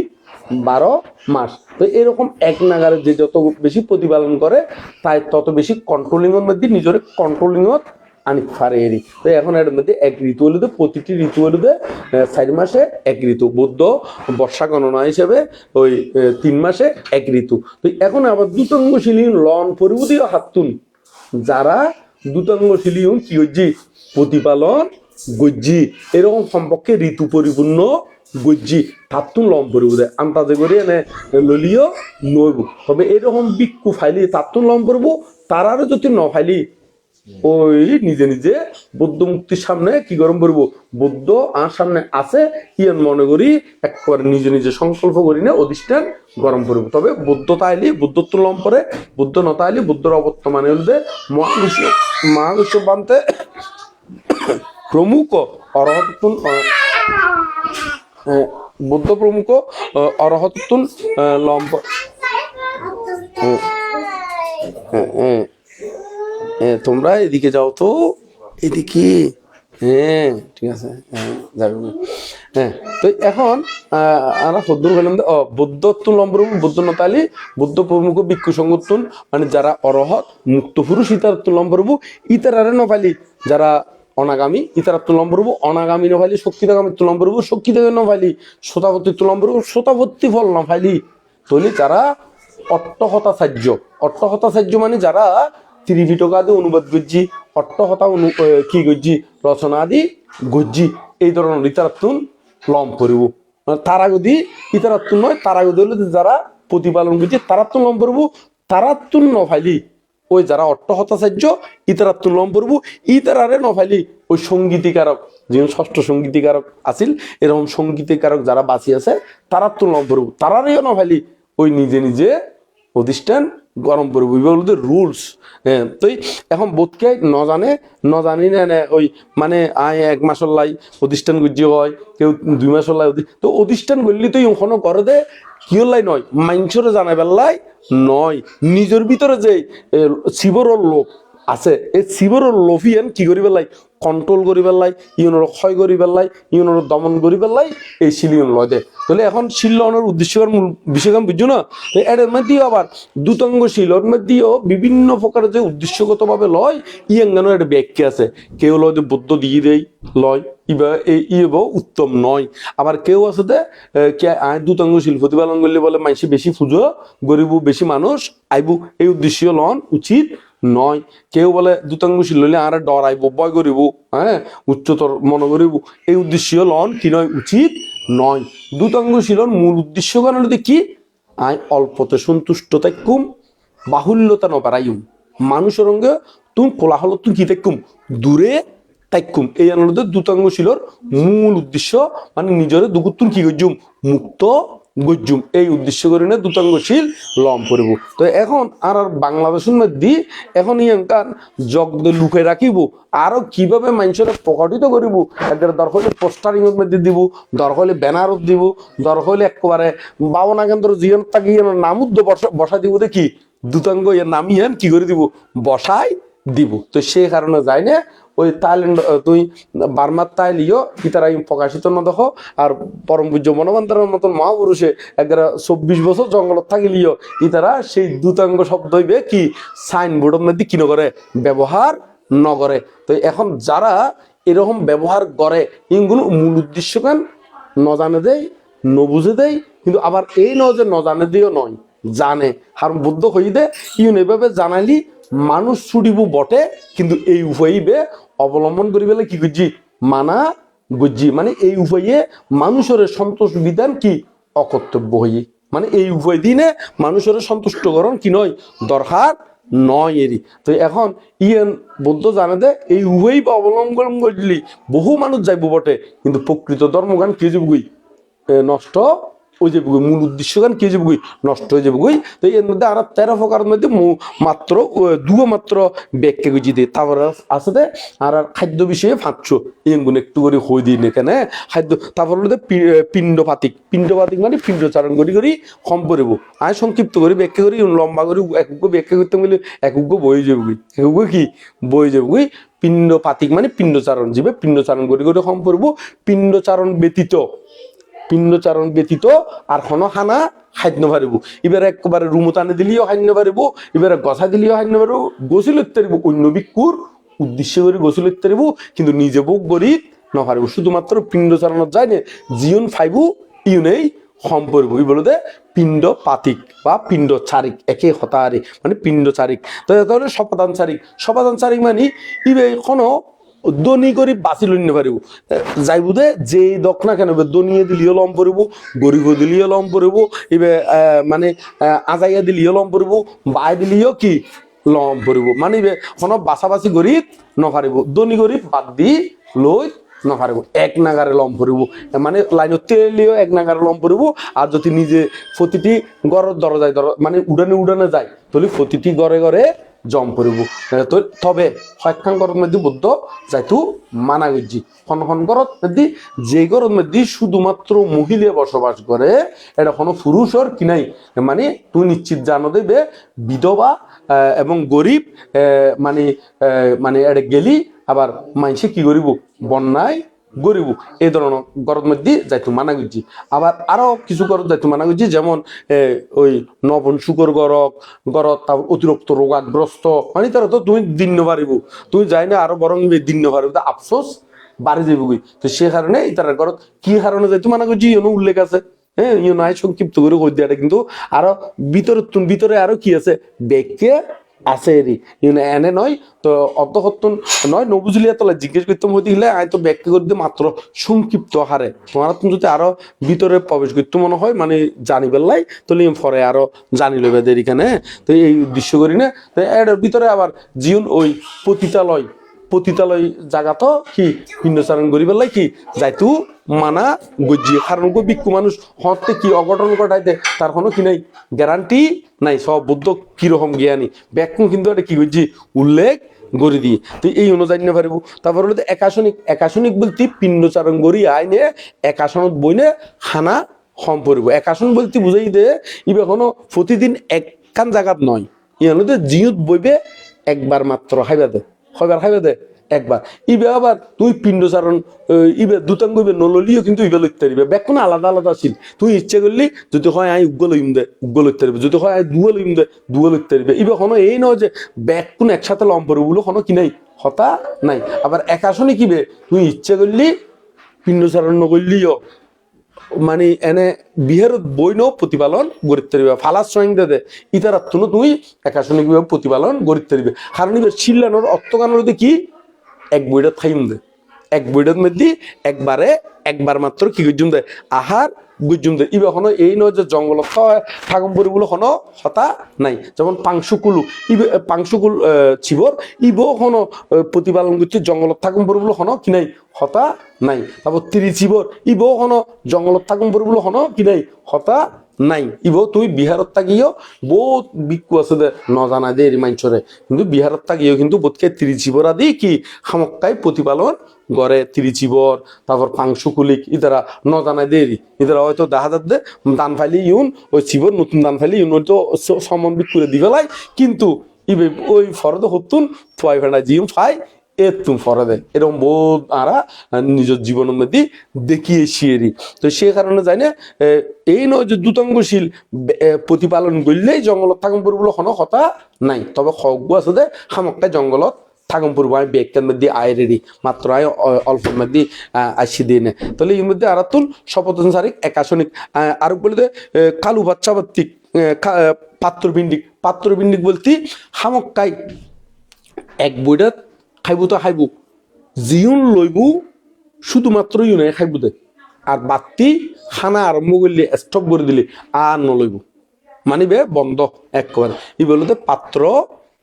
A: 12 মাস। তো এরকম 1 নাগারে যে যত বেশি প্রতিপালন করে তাই তত বেশি কন্ট্রোলিং এর মধ্যে নিজের কন্ট্রোলিং আনি পারে এরি। তো এখন এর মধ্যে 1 ঋতু হলে প্রতিটি ঋতু হলে 4 মাসে 1 ঋতু। বৌদ্ধ বর্ষা গণনা হিসেবে ওই 3 মাসে 1 ঋতু। তো এখন আবার দুতঙ্গশীলী লন পরিবুদীয় হাতুন, যারা দুতঙ্গশীলী কি হচ্ছে প্রতিপালন গজ্জি, এরকম সম্পর্কে ঋতু পরিপূর্ণ গজ্জি তাতুন লম পরিবুদে আন্তাজে করে এনে ললিও নইব। তবে এরকম বিক্ষু ফাইলি তাতুন লম পড়বো, তারারও যদি ন ফাইলি ওই নিজে নিজে বৌদ্ধ মুক্তির সামনে কি গরম করবো, বৌদ্ধ আর সামনে আছে ইয়ান মনে করি একবার নিজে নিজে সংকল্প করি না অধিষ্ঠান গরম করবো। তবে বৌদ্ধ তাইলি বুদ্ধত্ব লম পরে, বুদ্ধ নতাইলি বুদ্ধর অবর্তমানে হলে মহাবিশ্ব বানতে প্রমুখ অরহতুন বুদ্ধ প্রমুখ অরহতুন লম্প। তোমরা এদিকে যাও তো, এদিকে হ্যাঁ ঠিক আছে, যাবে। হ্যাঁ, তো এখন আমরা সদ্দুর হলাম বৌদ্ধত্ব লম্বরূপ বৌদ্ধ নতালি বৌদ্ধ প্রমুখ ভিক্ষু সংগঠন, মানে যারা অরহত মুক্ত পুরুষ ইতারত্ব লম্বরূপ, ইতারারে নফালি যারা অনাগামী ইতারত্ব লম্বরূপ, অনাগামী নফালি শক্তিদাগামী লম্বরূপ, শক্তিদাগ নফালি শতাবর্তী লম্বরূপ, শতাবর্তী ফল নফালি তলি যারা অট্টহতাচার্য মানে যারা ত্রিপিটক আদি অনুবাদ গজ্জি, অট্টহতা কি গজ্জি রচনা আদি গজ্জি, এই ধরনের ইতারাত্তুন লম পড়ব। তারা যদি ইতারাত্তুন নয়, তারা যদি হলে যারা প্রতিপালন করছে তারাত্তুন লম পড়ব। তারাত্তুন নফাইলি ওই যারা অট্টহতাচার্য ইতারাত্তুন লম পড়ব, ইতারারে নফাইলি ওই সঙ্গীতিকারক, যেমন 6ষ্ঠ সঙ্গীতিকারক আছিল, এরকম সঙ্গীতিকারক যারা বাঁচি আছে তারাত্তুন লম পড়ব, তারারেও নফাইলি ওই নিজে নিজে প্রতিষ্ঠান গরম করবো। বলতে রুলস। হ্যাঁ, তো এখন বোধকে জানি না ওই মানে 1 মাসের লাই প্রতিষ্ঠান গুজি হয়, কেউ 2 মাসের লাই, তো প্রতিষ্ঠান করলি তো এখনো করে দে কি লাই নয় মাইনসরে জানাই বেলাই নয়, নিজের ভিতরে যে শিবরর লোক আছে এই শিবরর লোভিয়ান কি করি বেলাই কন্ট্রোল করি পেলাই, ইউনোর ক্ষয় করি পেলাই, ইউনোর দমন করি পেলাই এই শিলিয়ন লয় দে। তাহলে এখন শিলনের উদ্দেশ্যের মূল বিষয়কাম বুঝছো না, এর মধ্যেও আবার দুতঙ্গ শিলর মধ্যেও বিভিন্ন প্রকারের যে উদ্দেশ্যগতভাবে লয় ইয়াঙ্গানো একটা ব্যাখ্যা আছে। কেউ লয় যে বৌদ্ধ দিয়ে দেয় লয় ইবা ইবা উত্তম নয়, আবার কেউ আছে যে দুতঙ্গ শিল প্রতিপালন করলে বলে মানুষ বেশি পুজো গরিব বেশি মানুষ আইবু, এই উদ্দেশ্য লন উচিত নয়। কেউ বলে দুতাঙ্গ শিল লইলে আর ডরাইব ভয় করিব, হ্যাঁ উচ্চতর মনে করিব, এই উদ্দেশ্য লন কি নয়, উচিত নয়। দুতাঙ্গ শিলন মূল উদ্দেশ্য কেন কি, আয় অল্পতে সন্তুষ্ট থাকুম, বাহুল্যতা নবারাইম, মানুষের অঙ্গে তুমি কোলাহল তুমি কি থাকুম, দূরে থাকুম। এই আনন্দ দুতাঙ্গ শিলর মূল উদ্দেশ্য, মানে নিজের দুগুতুন কি গজ্জুম, মুক্ত গজ্জুম, এই উদ্দেশ্য করে না দুতাঙ্গশীল লম করব। তো এখন আর বাংলাদেশের মধ্যে এখন ইয়াঙ্কার জগদ লুকে রাখিব, আরো কিভাবে মানুষের প্রকটিত করিব, এদের দরকার হলে পোস্টারিং এর মধ্যে দিব, দরকার হলে ব্যানারত দিব, দরকার হলে একেবারে বাবনা কেন্দ্র জীবন তাকে নামুদ্দ বসা দিব, দেখি দুতাঙ্গ এর নামিয়ে কি করে দিব, বসাই দিব। তো সেই কারণে যাই না ওই থাইল্যান্ড তুই বার্মার তাইলিও কি তারা প্রকাশিত না দেখো, আর পরম পূজ্য মনোবান্তারের মতন মহাপুরুষে এগারো 24 বছর জঙ্গলত থাকিলিও ই তারা সেই দুতাঙ্গ শব্দ হইবে কি সাইনবোর্ডের মধ্যে কি নগরে, ব্যবহার নগরে। তো এখন যারা এরকম ব্যবহার করে ইগুলো মূল উদ্দেশ্য কেন নজানে দেয়, নবুঝে দেয়, কিন্তু আবার এই নয় যে নজানে দিয়েও নয়, জানে। আর বুদ্ধ হই দে ইউন এভাবে জানালি মানুষ ছুটিব বটে, কিন্তু এই উপায়ে অবলম্বন করি বলে কি করছি, মানা বুঝছি, মানে এই উপায়ে মানুষের সন্তোষ বিধান কি অকর্তব্য হই, মানে এই উপায় দিনে মানুষের সন্তুষ্টকরণ কি নয়, দরকার নয় এরই। তো এখন ইয়েন বৌদ্ধ জানে দে এই উভয়ই অবলম্বন করলি বহু মানুষ যাইব বটে, কিন্তু প্রকৃত ধর্মগান কে যাবগুই নষ্ট ওই যে মূল উদ্দেশ্য গান কে যাবগুই নষ্ট হয়ে যাবগুই। তো এর মধ্যে আর 13 প্রকারের মধ্যে মাত্র মাত্র ব্যাখ্যা গুজি দিয়ে, তারপর আছে দে আর খাদ্য বিষয়ে 500 এগুলো একটু করে হই দিই না কেন খাদ্য। তারপর হলো পিণ্ডপাতিক, পিণ্ডপাতিক মানে পিণ্ডচারণ করি করি কম পড়ব, আয় সংক্ষিপ্ত করি ব্যাখ্যা করি, লম্বা করে একুগ্য ব্যাখ্যা করতে গেলে একুগ্য বই যাবগুই, একুগ্য কি বই যাবগুই। পিণ্ডপাতিক মানে পিণ্ডচারণ, জীবে পিণ্ডচারণ করি করে কম পড়ব। পিণ্ডচারণ ব্যতীত আর কোনো খানা খাদ্য পারিব, এবারে একবারে রুমতানে দিলেও খাদ্য পারিব, এবারে গছা দিলেও খাদ্য পারিব, গোসল লইতে পারিব, অন্য ভিক্ষুর উদ্দেশ্য করে গোসল লইতে পারিব, কিন্তু নিজে ভোগ করি নপারিব। শুধুমাত্র পিণ্ডচারণত যায় না, জীবন ফাইবু ইউনেই কম পড়ব। ই বলে দে পিণ্ড পাতিক বা পিণ্ড চারিক একে হতারে, মানে পিণ্ড চারিক। তো তাহলে সপাদান চারিক মানে ইবে কোনো দনি গরিব বাঁচি লইতে পারিব, যাইব দে যে দক না কেন দনিয়ে দিলিও লম পড়ব, গরিব দিলিও লম পড়ব, এবার মানে আজাইয়া দিলিও লম পড়ব, বাই দিলিও কি লম পড়ব, মানে কোনো বাছাবাছি গরিব নপারিব, দনি গরিব বাদ দি লই নপারিব, এক নাগারে লম পড়ব, মানে লাইনত তেলিও এক নাগারে লম পড়ব। আর যদি নিজে প্রতিটি ঘরের দরজায় মানে উড়ানে যায়, তাহলে প্রতিটি ঘরে ঘরে জম পড়ব। তো তবে সক্ষাং ঘরের মধ্যে বুদ্ধ যাইতু মানা করছি, খন ঘরের মধ্যে যে ঘরের মধ্যে শুধুমাত্র মহিলা বসবাস করে, এটা কোনো পুরুষের কি নাই, মানে তুই নিশ্চিত জানো দেবে বিধবা এবং গরিব মানে মানে এটা গেলি আবার মানুষে কি করিব, বন্যায় গরিব, এই ধরনের গরমের মধ্যে যাইতো মানা করছি। আবার আরো কিছু গরত যাইতো মানা করছি, যেমন ওই নবন শুকর গরত অতিরিক্ত রোগাগ্রস্ত, মানে তারা তো তুমি দিন পারিব, তুমি যাই না আরো বরং দিন পারিব, আফসোস বাড়ি যাবি। তো সে কারণে তার ঘরত কি কারণে যাইতো মানা করছি ইউনো উল্লেখ আছে, হ্যাঁ ইউ নাই সংক্ষিপ্ত করে কই দেওয়াটা, কিন্তু আরো ভিতরে আরো কি আছে ব্যাখ্যা আছে এরই এনে নয়। তো অতহত্তন নয় নবুঝলিয়া তোলা জিজ্ঞেস করতাম হইতে গেলে আয় তো ব্যাখ্যা করতে মাত্র সংক্ষিপ্ত হারে, তোমার যদি আরো ভিতরে প্রবেশ করতে মনে হয় মানে জানি বেললাই, তাহলে পরে আরো জানি লইবে দের এখানে। তো এই উদ্দেশ্য করি না। তো এর ভিতরে আবার জীবন ওই পতিতালয় জায়গা তো কি পিণ্ডচারণ করি বেলাই কি যাইতু মানা গজ্জি, কারণ ভিক্ষু মানুষ হতে কি অঘটন ঘটাইতে তার কোনো কি নাই গ্যারান্টি নাই, সব বুদ্ধ কিরকম জ্ঞানী ব্যাখ্যা কিন্তু এটা কি গজ্জি উল্লেখ গড়ি দিয়ে। তো এই অনুযায়ী না পারিব। তারপর হলো একাশনিক বলতে পিণ্ডচারণ গড়ি আইনে একাশনত বইনে খানা কম পড়ব। একাশন বলতে বুঝাই দে ইবে কোনো প্রতিদিন একখান জায়গাত নয়, ইয়ানোতে জিউত বইবে একবার মাত্র খাইবা দে একবার। ইবে আবার তুই পিণ্ডচারণ ইবে দুতাঙ্গ ইবে নললিও কিন্তু ইবে লইতে পারিবে, ব্যাকুন আলাদা আছিল। তুই ইচ্ছে করলি যদি হয় আই উগ্গ লইম দে উগ্গ লইতে পারিবে, যদি হয় আই দুয়া লইম দে দুয়া লইতে পারিবে। ইবে কোনো এই নয় যে ব্যাকুন একসাথে লম পড়বে বলে কোনো কি নাই, হতা নাই। আবার একাশনে কিবে তুই ইচ্ছে করলি পিণ্ডচারণ নকরলিও মানে এনে বিহারত বইনও প্রতিপালন গড়িতে দিবে ফালাস সয়ং দে ইতার তুনো তুমি একাশনিক ভাবে প্রতিপালন গড়িতে দিবে কারণ ইবে শিল্লানোর অর্থগানোর কি এক বইটা থাইম দে এক বইটার মধ্যে একবার মাত্র কি গজুম দেয় আহার গুজুম দেয় ইবে হনো এই নয় যে জঙ্গল থাগম্বরি বলে হনো হতা নাই যেমন পাংশুকুলু ইবে পাংশুকুল চিবর ইবো হনো প্রতিপালন করছে জঙ্গল থাগম্বরি বলে হনো কি নাই হতা নাই তারপর ত্রিচিবর ইবো হনো জঙ্গল থাগম্বরি বলে হনো কি নাই হতা নাই ইবো তুই বিহারত তাকিও বহুত বিক্ষু আছে দে নজানা দে এর মাঞ্চরে কিন্তু বিহারত তাকিও কিন্তু বোধকে ত্রিচিবর আদি কি খামক্কাই প্রতিপালন গড়ে ত্রিচিবর তারপর পাংশুকুলিক ইতারা নজানা দেরি ইতারা হয়তো দেখা যাচ্ছে দান ফাইলি ইউন ওই চিবর নতুন দান ফাইলি ইউন তো সমন্বিত করে দি ফেলাই কিন্তু ইবে ওই ফরদে হতুন ফুয়াই ফেনা জিম ফাই তুমি ফরদে এরকম বহুত আরা নিজের জীবনের মধ্যে দেখিয়ে শিয়েরি তো সে কারণে যাই না এই নয় যে দ্রুতাঙ্গশীল প্রতিপালন করলেই জঙ্গলত থাকুন পড়বো কোনো কথা নাই তবে খগ্য আছে দে সামক্কায় জঙ্গলত থাকুন পড়বো আমি ব্যাগটার মধ্যে আয়েরি মাত্র আয় অল্পের মধ্যে আসি দিয়ে নে তাহলে এর মধ্যে আর তুল শপথনসারিক একাশনিক আর বলে কালু বাচ্চা বাত্তিক পাত্রবিন্দিক বলতে সামক্কায় এক বইটা খাইব তো খাইব জিউন লইব শুধুমাত্র ইউনে খাইব দে আর বাতি খানা আরম্ভ করলে স্টপ করে দিলে আর নলইব মানিবে বন্ধ একবারে ই বলতে পাত্র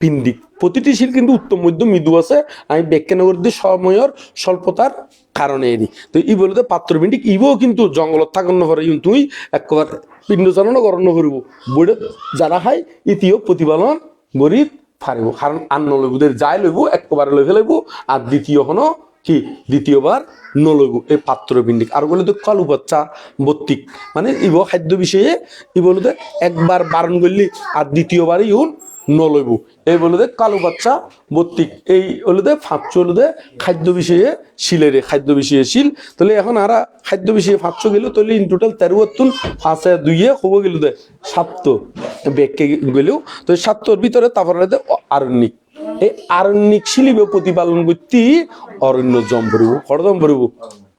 A: পিণ্ডিক প্রতিটি শিল কিন্তু উত্তম মধ্য মৃদু আছে আমি ব্যাখ্যানগর দিয়ে সময়ের স্বল্পতার কারণে এরি তো ই বলতে পাত্র পিণ্ডিক ইবও কিন্তু জঙ্গলত থাকুন না পারে তুই একবার পিণ্ডচারণও গরণ করব বইটা যারা খাই ইতিও প্রতিপালন গরিব ফারিব কারণ আর নলইবুদের যাই লইব একবারে লই ফেলাইব আর দ্বিতীয়বার নলইব এই পাত্র পিণ্ডিক আর বলে তো কালু বাচ্চা বত্তিক মানে ইব খাদ্য বিষয়ে ই বলতে একবার বারণ করলি আর দ্বিতীয়বারই ইউন নলইব এই বলতে কালু বাচ্চা বত্তিক এই হলুদে ফাঁপচ হলুদে খাদ্য বিষয়ে শিলেরে খাদ্য বিষয়ে শিল তাহলে এখন আর খাদ্য বিষয়ে ফাঁপচ গেল তাহলে ইন টোটাল 13 পাঁচে দুইয়ে হবো গেল দে 7 ব্যাগকে গেলেও তো 7 ভিতরে তারপরে আরণ্যিক এই আরণ্যিক শিলিবে প্রতিপালন করতে অরণ্য জম ভরিব হরদম ভরিব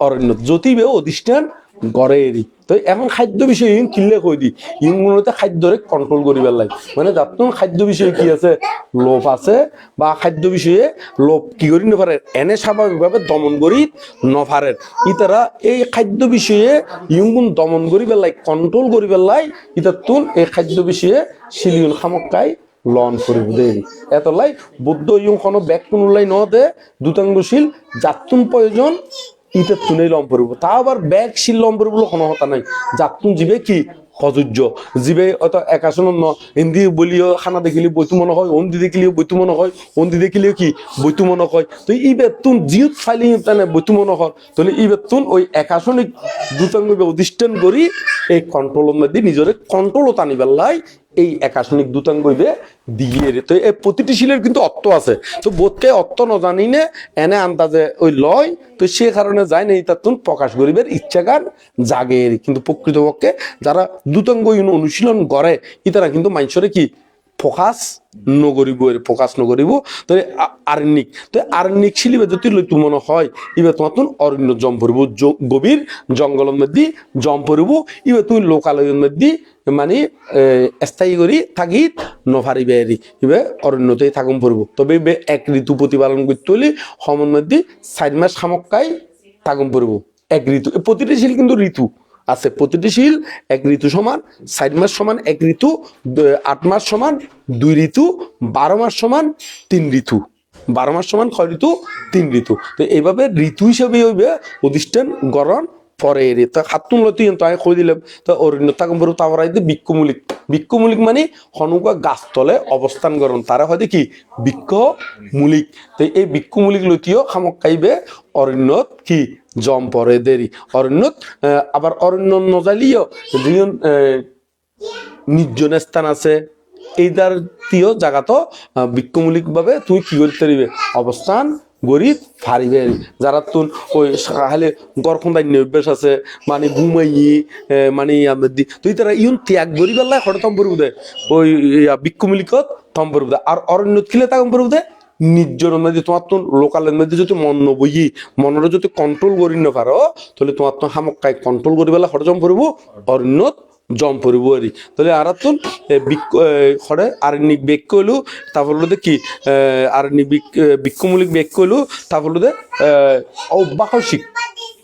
A: অরণ্য জ্যোতিবে অধিষ্ঠান গড়ে এরি তো এখন খাদ্য বিষয়ে ইন কিনলে কই দি ইনগুলোতে খাদ্যরে কন্ট্রোল করিবার লাগে মানে যাতন খাদ্য বিষয়ে কি আছে লোভ আছে বা খাদ্য বিষয়ে লোভ কি করি নপারে এনে স্বাভাবিকভাবে দমন করি নপারের ইতারা এই খাদ্য বিষয়ে ইনগুন দমন করিবার লাগে কন্ট্রোল করিবার লাগে ইতাতুন এই খাদ্য বিষয়ে শিলিয়ন খামক্কাই লন করিব দেরি এত লাই বুদ্ধ ইউং কোনো ব্যাগ কোনলাই ন দে দুতাঙ্গশীল যাতুন প্রয়োজন ইতে তুনেই লম পড়ব তা আবার ব্যাগ শিল লম পড়ব কোনো কথা নাই যাতুন জিবে কি সজুর্য জিবে অত একাশন হিন্দি বলিও খানা দেখিলে বইতু মনে হয় অন্দি দেখিলেও বইতু মনে হয় অন্দি দেখিলেও কি বইতু মনে হয় তো ই বেতুন জিউত ফাইলি তানে বইতু মনে হয় তাহলে ই বেতুন ওই একাশনিক দুতাঙ্গ অধিষ্ঠান করি এই কন্ট্রোলের মধ্যে নিজের কন্ট্রোলও টানিবার লাই এই একাশনিক দুতাঙ্গইবে দিয়ে তো এই প্রতিটি শিলের কিন্তু অর্থ আছে তো বোধকে অর্থ ন জানি নে এনে আন্দাজে ওই লয় তো সে কারণে যায় না তার প্রকাশ করিবার ইচ্ছাকার জাগে কিন্তু প্রকৃতপক্ষে যারা দুতাঙ্গ অনুশীলন করে ইতারা কিন্তু মানুষের কি ফোকাস নকরিব তো আরণ্যিক তো আরণ্যিক শিলিবে যদি লইতু মনে হয় ইবে তোমার অরণ্য জম পড়ব গভীর জঙ্গলের মধ্যে জম পড়ব ইবে তুমি লোকালয়ের মধ্যে মানে স্থায়ী করি থাকি নফারিবে এরি ইবে অরণ্যতেই থাকুন পড়ব তবে ইবে এক ঋতু প্রতিপালন করতে হলে সময়ের মধ্যে 4 মাস সামক্কাই থাকুন পড়ব এক ঋতু প্রতিটি শিল কিন্তু ঋতু আছে প্রতিটি শিল এক ঋতু সমান 4 মাস সমান এক ঋতু 8 মাস সমান 2 ঋতু 12 মাস সমান 3 ঋতু 12 মাস সমান 6 ঋতু 3 ঋতু তো এইভাবে ঋতু হিসেবে হইবে অধিষ্ঠান গড়ন পরে এরে তা হাতুন লতি তো আমি কই দিলাম তো অরণ্য থাকুন পড়ব তারপর আইতে বৃক্ষমূলিক মানে হনুকা গাছতলে অবস্থান করন তারা হয়তো কি বৃক্ষমূলিক তো এই বৃক্ষমূলিক লতিও খামক্কাইবে অরণ্যত কি জম পরে দেরি অরণ্যত আবার অরণ্য নজালিও নির্জন স্থান আছে এই দ্বারতীয় জায়গাতো বৃক্ষমূলিক ভাবে তুই কি করতে পারিবে অবস্থান গরিব ফারিবে যারা তুন ওই খালি গরখন্দাই অভ্যাস আছে মানে ঘুমাই মানে তুই তারা ইউন ত্যাগ গরিবের লাই হঠাৎ তম্পর দে ওই বৃক্ষমূলিকত তম্পর দে আর অরণ্যত খিলে তা তম্পর দে নির্জনের মধ্যে তোমার তো লোকালের মধ্যে যদি মন নবই মনরে যদি কন্ট্রোল করি না পারো তাহলে তোমার তো হামক্কাই কন্ট্রোল করি পেলে হরে জম পড়ব অরণ্যত জম পড়ব আর তাহলে আর তো হরে আরণ্যিক বেগ কইলু তারপর হলো কি আরণ্যিক বিক্ষমূলিক বেগ কইলু তারপর হলো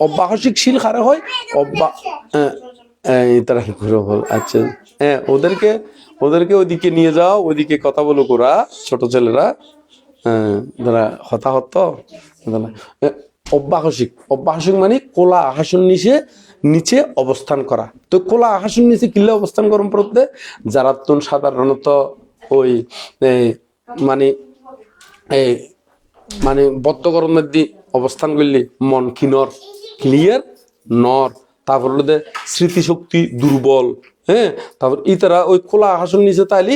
A: অব্যাহসিক শিল খারে হয় তারা করে বল আচ্ছা হ্যাঁ ওদেরকে ওদিকে নিয়ে যাও ওদিকে কথা বলো ওরা ছোট ছেলেরা যারা হতাহত তো অব্যাহসিক মানে কোলা আকাশের নিচে অবস্থান করা তো কোলা আকাশের নিচে কিল্লে অবস্থান করুন পড়তে যারা তো সাধারণত ওই মানে মানে বদ্ধকরণের দি অবস্থান করলে মন কিনর ক্লিয়ার নর তারপর হলো স্মৃতিশক্তি দুর্বল হ্যাঁ তারপর ইতারা ওই খোলা আকাশের নিচে তাইলে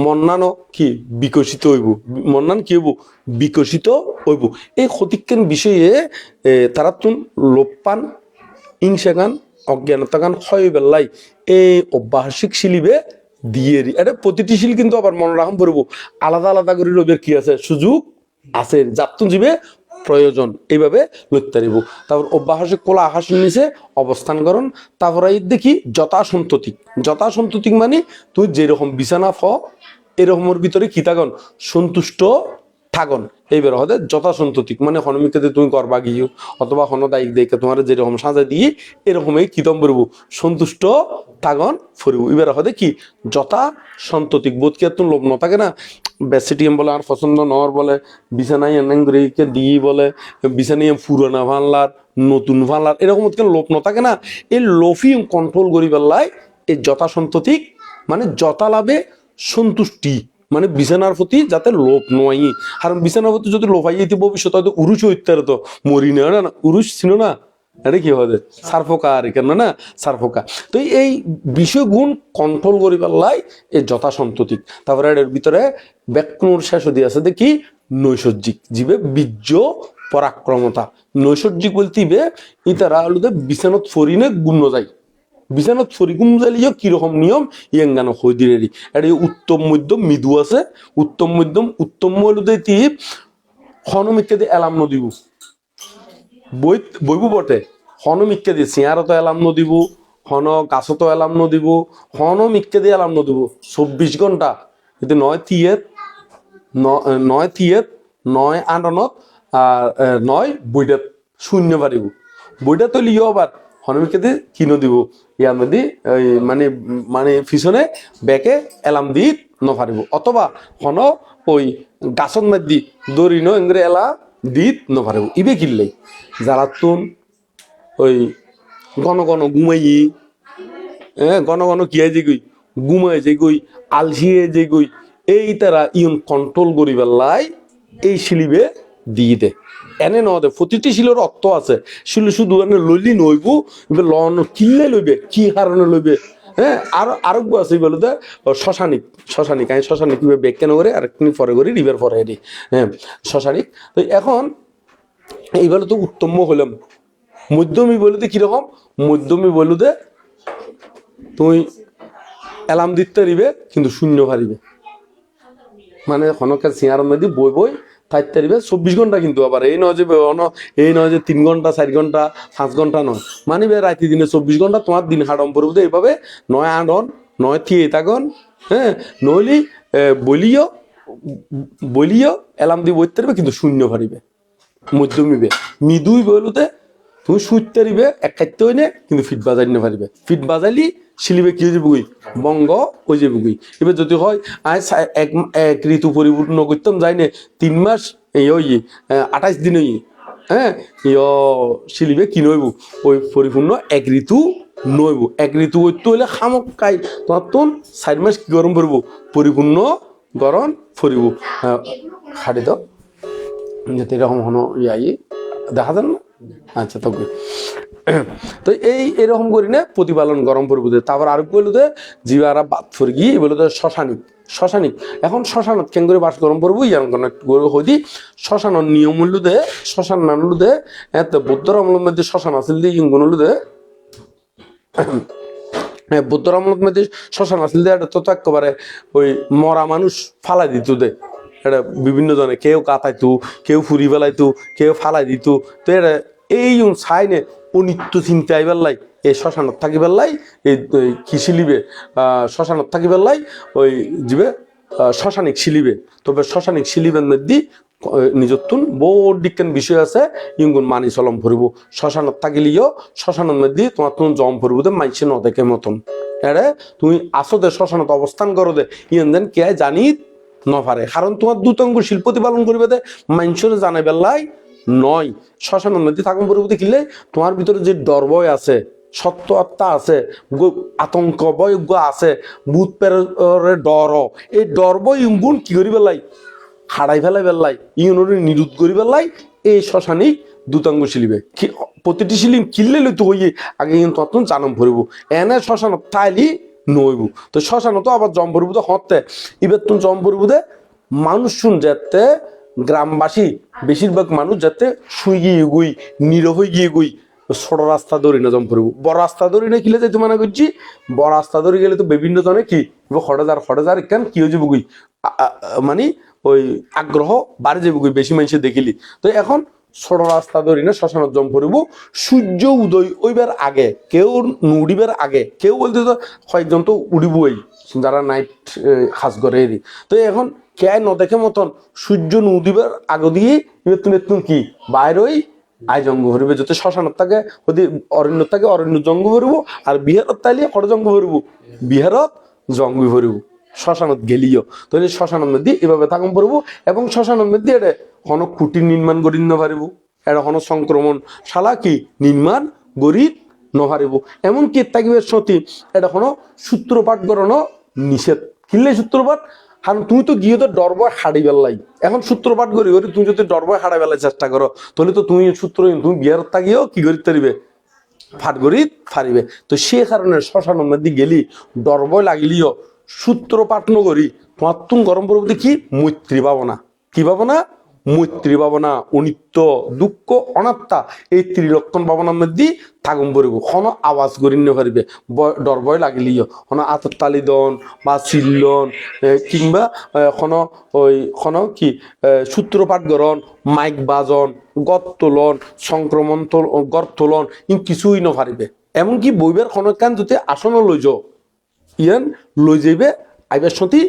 A: মন্নানো কি বিকশিত হইব মন্নান কি হইব বিকশিত হইব এই ক্ষতিজ্ঞান বিষয়ে তারা তুন লোপ পান হিংসাগান অজ্ঞানতাগান ক্ষয় বেল্লাই এই অব্যাহসিক শিলিবে দিয়ে এটা প্রতিটি শিল কিন্তু আবার মনে রাখম পড়ব আলাদা আলাদা করে রবের কি আছে সুযোগ আছে যাতুন জীবে প্রয়োজন এইভাবে লইতে পারিব তারপর অব্যাহসিক কোলা আকাশের নিচে অবস্থান করুন তারপর এই দেখি যথাসন্ততিক মানে তুই যেরকম বিছানা এরকমের ভিতরে কি থাকন সন্তুষ্ট থাকন এইবার হতে যথাসন্ততিক মানে হনমিকে তুমি করবা গিয়ে অথবা হন দায়িক দেখে তোমার যেরকম সাজা দিয়ে এরকমই কিতম করব সন্তুষ্ট থাকন ফুরিব এবার হতে কি যথাসন্ততিক বোধ কি তুমি লোভ ন থাকে না বেসিটিএম বলে আর পছন্দ নর বলে বিছানাই এনকে দিয়ে বলে বিছানাই পুরানা ভানলার নতুন ভানলার এরকম কেন লোভ ন থাকে না এই লোভই কন্ট্রোল করি পেলাই এই যথাসন্ততিক মানে যথা লাভে সন্তুষ্টি মানে বিছানার প্রতি যাতে লোভ নয় কারণ বিছানার প্রতি যদি লোভ আইতে ভবিষ্যৎ হয়তো উরুষ হইতে তো মরি না উরুষ ছিল না এটা কি হবে সারফোকা আর কেন না সারফোকা তো এই বিষয়গুণ কন্ট্রোল করি পেলাই এই যথাসন্ততিক তারপরে এর ভিতরে ব্যাকুণর শেষ দিয়ে আছে দেখি নৈসর্গিক জীবে বীর্য পরাক্রমতা নৈসর্গিক বলতে ইতারা হলো বিছানত ফরিনে গুণ যায় বিছানাত ফরিগুম জালিও কিরকম নিয়ম ইয়াঙ্গানো হই দিরেরি এটা উত্তম মধ্যম মৃদু আছে উত্তম হলুদে টিপ হনমিককে দিয়ে এলাম নদিব বইবু বটে হনমিককে দিয়ে সিয়ারত এলাম নদিব হন গাছত এলাম নদিব হনমিককে দিয়ে এলাম নদিব 24 ঘন্টা কিন্তু 9 থিয়েত 9 আননত আর 9 বইটাত শূন্য পারিব বইটা তো লিও আবার হনমিককে দিয়ে কিনো দিব ইয়ার মধ্যে মানে পিছনে ব্যাকে এলাম দি নপারিব অথবা হন ওই গাছত মধ্যে দড়ি নংরে এলা দি নপারিব ইবে কিনলেই যারা তুন ওই ঘন ঘুমাই ঘন কিয়াই যে গই ঘুমাই যে গই আলসিয়ে যে গই এই তারা ইউন কন্ট্রোল করি পেলাই এই শিলিবে দিয়ে দে এনে নদে প্রতিটি শিলের অর্থ আছে শিল শুধু লইলি নইব লন কিনলে লইবে কি কারণে লইবে হ্যাঁ আরো আছে বলতে শ্মশানিক আমি শ্মশানিক বেগ কেন করে আর একটু পরে করি রিভার পরে এটি হ্যাঁ শ্মশানিক তো এখন এইবার তো উত্তম হলাম মধ্যমী বলতে কিরকম মধ্যমী বলতে তুমি এলাম দিতে পারিবে কিন্তু শূন্য পারিবে মানে হনকার সিয়ার মধ্যে বই থাকতে পারিবে 24 ঘন্টা কিন্তু আবার এই নয় যে 3 ঘন্টা 4 ঘন্টা 5 ঘন্টা নয় মানিবে রাতে দিনে 24 ঘন্টা তোমার দিন হাডম পড়বে এইভাবে 9 আডন 9 থিয়ে থাকুন হ্যাঁ নইলি বলিও এলাম দিয়ে বইতে পারবে কিন্তু শূন্য পারিবে মধ্যমিবে মৃদুই বলতে তুমি শুইতে পারিবে এক খাইতে হইনে কিন্তু ফিট বাজাই না পারিবে ফিট বাজাইলি শিলিবে কি হয়ে বুগি বঙ্গ ওই যে বুগি এবার যদি হয় এক ঋতু পরিপূর্ণ করতাম যাই না 3 মাস এই 28 দিন হ্যাঁ শিলিবে কি নইব ওই পরিপূর্ণ এক ঋতু নইব এক ঋতু করতে হইলে খামকাই তোমার তো 4 মাস কি গরম পড়ব পরিপূর্ণ গরম ফরিব খাড়ি দাও যাতে এরকম হনো ইয়াই দেখা যান না আচ্ছা তো এরকম করি না প্রতিপালন গরম পড়ব তারপর আর বললো যে জীবারা বাদ ফরি গিয়ে বললো শ্মশানিক এখন শ্মশানত কেন করে বাস গরম পড়বো ইয়ান হইদি শ্মশানের নিয়ম হইল দে শ্মশান নাম হলো দে এত বৌদ্ধর আমলের মধ্যে শ্মশান আসিল দিয়ে ইঙ্গুন হলো দে বৌদ্ধর আমলের মধ্যে শ্মশান আসিল দে এটা তো একেবারে ওই মরা মানুষ ফালাই দিত দে এটা বিভিন্ন জনে কেউ কাটাইতো, কেউ ফুরি ফেলাইতো, কেউ ফালাই দিত। তো এটা এই সাইনে অনিত্য চিন্তা আইবার লাই এই শ্মশানত থাকিবার লাই এই কি শিলিবে শ্মশানত থাকিবার লাই ওই জীবে শ্মশানিক শিলিবে। তবে শ্মশানিক শিলিবের মধ্যে নিজতুন বহুত বিজ্ঞান বিষয় আছে ইঙ্গুন মানি চলম ফুরিব। শ্মশানত থাকিলেও শ্মশানের মধ্যে তোমার তুমি জম ফুরিব দে মাইছে ন দেখে মতন। এরে তুমি আসো দে শ্মশানত অবস্থান করো দে ইন দেন কে জানি নপারে, কারণ তোমার দুতঙ্গ শিল্প প্রতিপালন করিবে দে মানুষের জানাই বেলায় নয়। শ্মশানের মধ্যে থাকুন পরিবর্তে কিনলে তোমার ভিতরে যে ডরবয় আছে, সত্য আত্মা আছে, আতঙ্ক বয়জ্ঞ আছে, ভূত পেরে ডর, এই ডরবয় ইঙ্গুন কি করি বেলাই হারাই ফেলাই বেলাই ইউনরে নিরুদ্ধ করি বেলাই এই শ্মশানিক দুতাঙ্গ শিলিবে। প্রতিটি শিলিম কিনলে লইতে হইয়ে আগে কিন্তু তখন জানম ভরিব এনে শ্মশানত তাইলি নইব। তো শ্মশানত আবার জম ভরিব তো হতে এবার তুমি জম ভরিব দে মানুষ শুন যাতে গ্রামবাসী বেশিরভাগ মানুষ যাতে শুই গিয়ে গুই নীরব হয়ে গিয়ে গুই ছোট রাস্তা ধরি না জম করবো, বড় রাস্তা ধরি না কিলে যাইতে মনে করছি। বড় রাস্তা ধরে গেলে তো বিভিন্ন জনে কি হঠাৎ কেন কি হয়ে যাবো গুই মানে ওই আগ্রহ বাড়ে যাবো গুই বেশি মানুষে দেখিলি। তো এখন ছোট রাস্তা ধরি না শ্মশানত জম করিব সূর্য উদয় ওইবার আগে, কেউ উড়িবার আগে, কেউ বলতে তো কয়েকজন তো উড়িবই যারা নাইট সাজ করে এরি। তো এখন কে ন দেখে মতন সূর্য উদিবার আগে দিয়ে তুমি কি বাইরই আয় জঙ্গ ভরিবে। যদি শ্মশানত থাকে যদি অরণ্য থাকে অরণ্য জঙ্গ ভরিব, আর বিহারত তাইলে কত জঙ্গ ভরিব বিহারত জঙ্গ ভরিব। শ্মশানত গেলিও তাহলে শ্মশানের মধ্যে এভাবে থাকুন পড়বো এবং শ্মশানের মধ্যে এটা কোনো কুটির নির্মাণ করি নপারিব, এটা কোনো সংক্রমণ শালা কি নির্মাণ করি নপারিব। এমনকি থাকিবে সতী এটা কোনো সূত্রপাঠ করানো নিষেধ। কিনলে সূত্রপাঠ, কারণ তুমি তো গিয়ে তো ডরবয় হাড়ি বেলাই, এখন সূত্রপাঠ করি করি তুমি যদি ডরবয় হাড়া বেলায় চেষ্টা করো তাহলে তো তুমি সূত্র তুমি বিহার থাকিও কি করি তারিবে ফাট করি ফারিবে। তো সে কারণে শ্মশানের মধ্যে গেলি ডরবয় লাগিলিও সূত্রপাঠ নগরি তোমার তুমি গরম পরবর্তী কি মৈত্রী ভাবনা, কি ভাবনা মৈত্রী ভাবনা, অনিত্য দুঃখ অনাত্মা এই ত্রিলক্ষণ ভাবনার মধ্যে থাকুন পড়ব। কোনো আওয়াজ করি পারিবে ডর ভয় লাগিলিও কোনো আতর তালি দন বা চিল্লন কিংবা কোনো কি সূত্রপাঠ গরণ মাইক বাজন গত তোলন সংক্রমণ গড় তোলন কিছুই নপারিবে। এমনকি বইবের কোনো কান যদি আসন লই যাও ইয়ান লই যাইবে আইবার সতী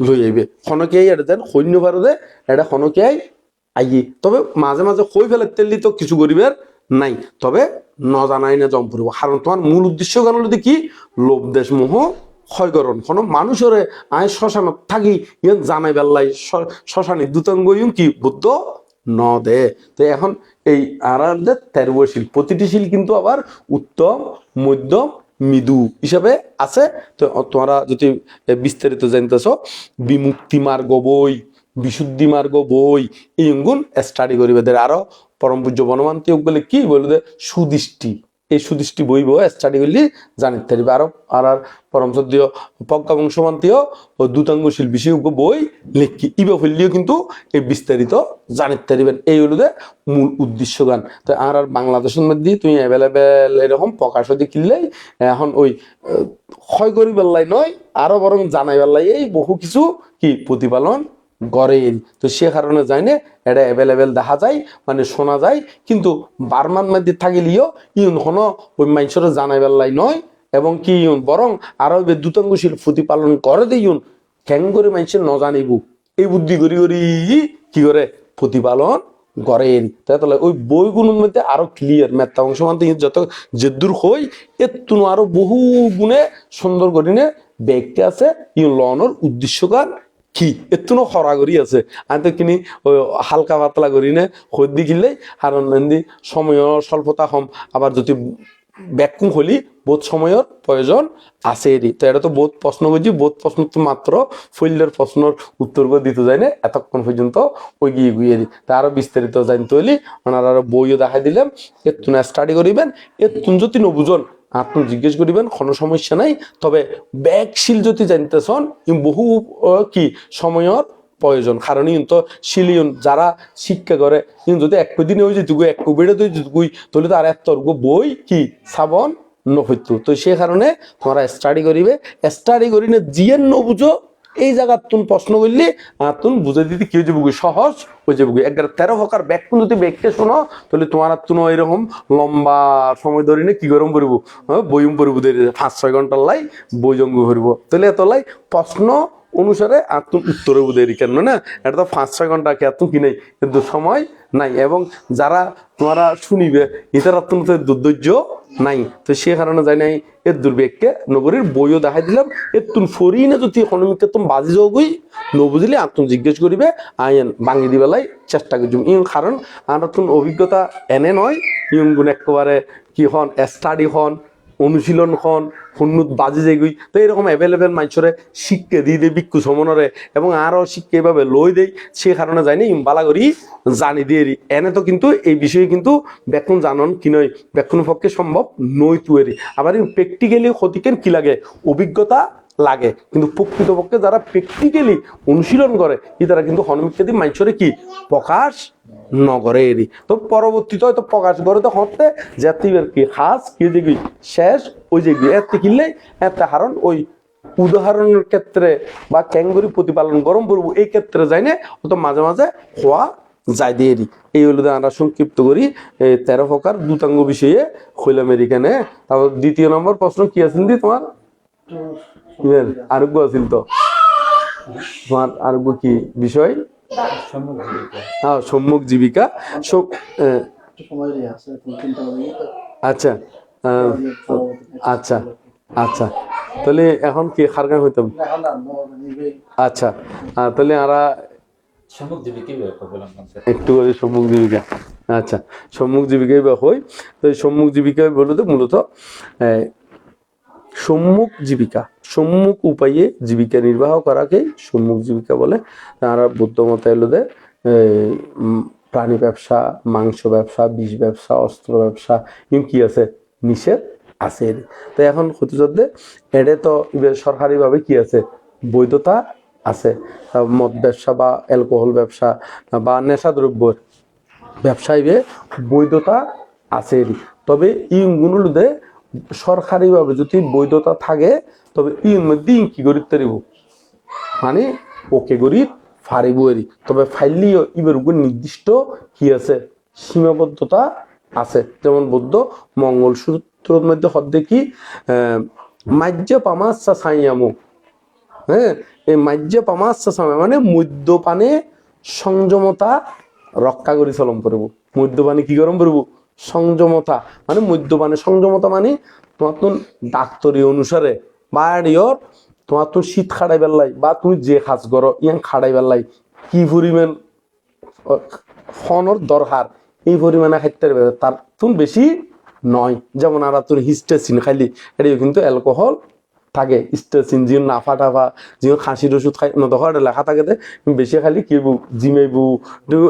A: লই আইবে খনকে এটা দেন সৈন্য ভারতে এটা খনকে আইয়ে। তবে মাঝে মাঝে কই ফেলে তেললি তো কিছু গরিবের নাই, তবে ন জানাই না জম পড়ব। কারণ তোমার মূল উদ্দেশ্য কেন কি লোভ দেশ মোহ ক্ষয়করণ। কোনো মানুষের আয় শ্মশানত থাকি ইয়ান জানাই বেল্লাই শ্মশানিক দুতাঙ্গ কি বুদ্ধ ন দে। তো এখন এই আর তেরবশীল প্রতিটি শিল কিন্তু আবার উত্তম মধ্যম মৃদু হিসাবে আছে। তো তোমরা যদি বিস্তারিত জানতেছ বিমুক্তি মার্গ বই, বিশুদ্ধি মার্গ বই এই গুণ স্টাডি করিবে। আরো পরম পূজ্য বনমান্তি বলে কি বলবে সুদৃষ্টি, এই সুদৃষ্টি বই বই স্টাডি করলে জানিতে পারবে। আরো আর পরম সদ্য প্রজ্ঞা বংশমান্তীয় ও দুতাঙ্গশীল বিষয় বই লিখি ইবে ফেললেও কিন্তু এই বিস্তারিত জানিতে পারবেন। এই হলো মূল উদ্দেশ্য গান। তো আর বাংলাদেশের মধ্যে তুমি অ্যাভেলেবেল এরকম প্রকাশ হতে কিনলেই এখন ওই ক্ষয় করি বেল্লাই নয় আরো বরং জানাই বেল্লাই এই বহু কিছু কি প্রতিপালন করেন। তো সে কারণে যাই না এটা অ্যাভেলেবেল দেখা যায় মানে শোনা যায়, কিন্তু বার্মার মধ্যে থাকিলেও ইউন কোনো ওই মানুষের জানাই বেল্লাই নয় এবং কি ইউন বরং আরো দুতাঙ্গশীল প্রতিপালন করে দিউন কেন করে মানুষের ন জানিব এই বুদ্ধি করি করি কি করে প্রতিপালন করেন। তাহলে ওই বইগুলোর মধ্যে আরো ক্লিয়ার মেত্তা অংশ মানতে যত যেদূর হই এর তুনো আরো বহু গুণে সুন্দর করিনে ব্যাগটা আছে ইউন লনের উদ্দেশ্যকার কি এর তুনো খরা করি আছে। আমি তো কিনি ওই হালকা পাতলা করি নে হদ্দি কিনলে কারণ সময় স্বল্পতা কম, আবার যদি ব্যাকুম হলি বোধ সময়ের প্রয়োজন আছে এরই। তো এটা তো বোধ প্রশ্ন করছি, বোধ প্রশ্ন তো মাত্র ফিল্ডের প্রশ্নের উত্তর করে দিতে যায় না এতক্ষণ পর্যন্ত ওই গিয়ে গুইয়ে দিই। তা আরো বিস্তারিত জানতে হইলি ওনার আরো বইও দেখাই দিলাম, এর তুন স্টাডি করিবেন, এর তুন যদি নবুঝন আপনি জিজ্ঞেস করিবেন কোনো সমস্যা নাই। তবে ব্যাগশীল যদি জানতেছন বহু কি সময়ের প্রয়োজন, কারণ তো শিলিয়ন যারা শিক্ষা করে যদি এক দিনে হয়ে যেত এক বেড়ে তুই তাহলে তো আর এত বই কি সাবন নহইতো। তো সে কারণে তোমরা স্টাডি করিবে, স্টাডি করি না জিয়ের নবুঝো এই জায়গা তুমি প্রশ্ন করলে তুমি বুঝে দিতে কি হয়ে যাবে, সহজ হয়ে যাবে। 13 প্রকার ব্যাখ্যা যদি ব্যাখ্যা শোনো তাহলে তোমার তুমি এরকম লম্বা সময় ধরে কি গরম করবো, বইম পড়ব, 5-6 ঘন্টার লাই বই জঙ্গ করব, তাহলে এত লাই প্রশ্ন অনুসারে আর তুমি উত্তরে দেরি কেন না, এটা তো 5-6 ঘন্টা কে তুমি কি নেই, কিন্তু সময় নাই। এবং যারা তোমরা শুনিবে এটার তোমাদের দুর্ধৈর্য নাই, তো সে কারণে যাই নাই এর দুর্বেগকে নগরীর বইও দেখাই দিলাম। এর তুমি ফরি না যদি হনুমিকে তুমি বাজি যাও গই ন বুঝলে আর তুমি জিজ্ঞেস করিবে আইন বাঙি দিবেলাই চেষ্টা করছি। ইম কারণ আমরা তুমি অভিজ্ঞতা এনে নয়, ইম গুণ একেবারে কি হন স্টাডি হন অনুশীলন হন হুন্নুত বাজি যেগুই, তো এরকম অ্যাভেলেবেল মানুষরে শিক্ষা দিয়ে দেয় ভিক্ষু সমনরে, এবং আরও শিক্ষা এভাবে লই দেয়, সে কারণে যায়নি ইম্বালা করি জানি দিয়ে এনে। তো কিন্তু এই বিষয়ে কিন্তু ব্যাকুণ জানন কি নয়, ব্যাকুণ পক্ষে সম্ভব নই তুয়েরি। আবার প্র্যাকটিক্যালি ক্ষতিকের কি লাগে, অভিজ্ঞতা লাগে, কিন্তু প্রকৃতপক্ষে যারা প্র্যাকটিক্যালি অনুশীলন করে তারা কিন্তু হনুমিককে দিয়ে মানুষরে কি প্রকাশ নগরে এরি। তো পরবর্তীতে হয়তো প্রকাশ করে তো হতে যাতে কি খাস কি দেখবি শেষ ওই যে এতে কিনলে এতে হারণ ওই উদাহরণের ক্ষেত্রে বা ক্যাঙ্গুরি প্রতিপালন গরম পড়বো এই ক্ষেত্রে যাই না, তো মাঝে মাঝে হওয়া যায় দিয়ে এই হলো আমরা সংক্ষিপ্ত করি 13 প্রকার দূতাঙ্গ বিষয়ে হইলাম এখানে। তারপর 2 নম্বর প্রশ্ন কি আছে দি তোমার আরোগ্য আছিল, তো তোমার আরোগ্য কি বিষয়? হ্যাঁ, সম্মুখ জীবিকা। আচ্ছা আচ্ছা আচ্ছা, তাহলে এখন কি খারগান হইতাম? আচ্ছা, তাহলে আমরা একটু করে সম্মুখ জীবিকা। আচ্ছা, সম্মুখ জীবিকাই বা হই। তো এই সম্মুখ জীবিকা বলতে মূলত সম্মুখ জীবিকা, সম্মুখ উপায়ে জীবিকা নির্বাহ করাকে সম্মুখ জীবিকা বলে। তারা বুদ্ধ মতে এলো যে প্রাণী ব্যবসা, মাংস ব্যবসা, বিষ ব্যবসা, অস্ত্র ব্যবসা এম কি আছে নিষেধ আছে। তো এখন হতে এডে তো সরকারিভাবে কি আছে বৈধতা আছে। মদ ব্যবসা বা অ্যালকোহল ব্যবসা বা নেশাদ্রব্যের ব্যবসায় বৈধতা আছে। তবে ইগুলোতে সরকারিভাবে যদি বৈধতা থাকে তবে ইর মধ্যে কি করি তারিব মানে ওকে করি ফারিব এরি। তবে ফাইলিও ইবের উপর নির্দিষ্ট কি আছে সীমাবদ্ধতা আছে। যেমন বৌদ্ধ মঙ্গলসূত্রের মধ্যে হদ্দে কি মাজ্য পামাচ্ছা সাইয়ামো, হ্যাঁ, এই মাজ্য পামাচ্ছা সাইয়া মানে মদ্যপানে সংযমতা রক্ষা করি চলম করব। মদ্যপানে কি গরম করব সংযমতা, মানে মদ্যপানে সংযমতা মানে তোমার তো ডাক্তারি অনুসারে বা তোমার তো শীত খাড়াই বেললাই বা তুমি যে কাজ করো ইয়াং খাড়াই বেললাই কি পরিমাণ ফনর দরকার এই পরিমাণে খাইতে তার তুমি বেশি নয়। যেমন আর তোর হিস্টেসিন খাইলি এটাও কিন্তু অ্যালকোহল থাকে, স্টেসিন যে নাফা টাফা যে খাসির ওষুধ খাই নদর লেখা থাকে বেশি খালি কি জিমাইবু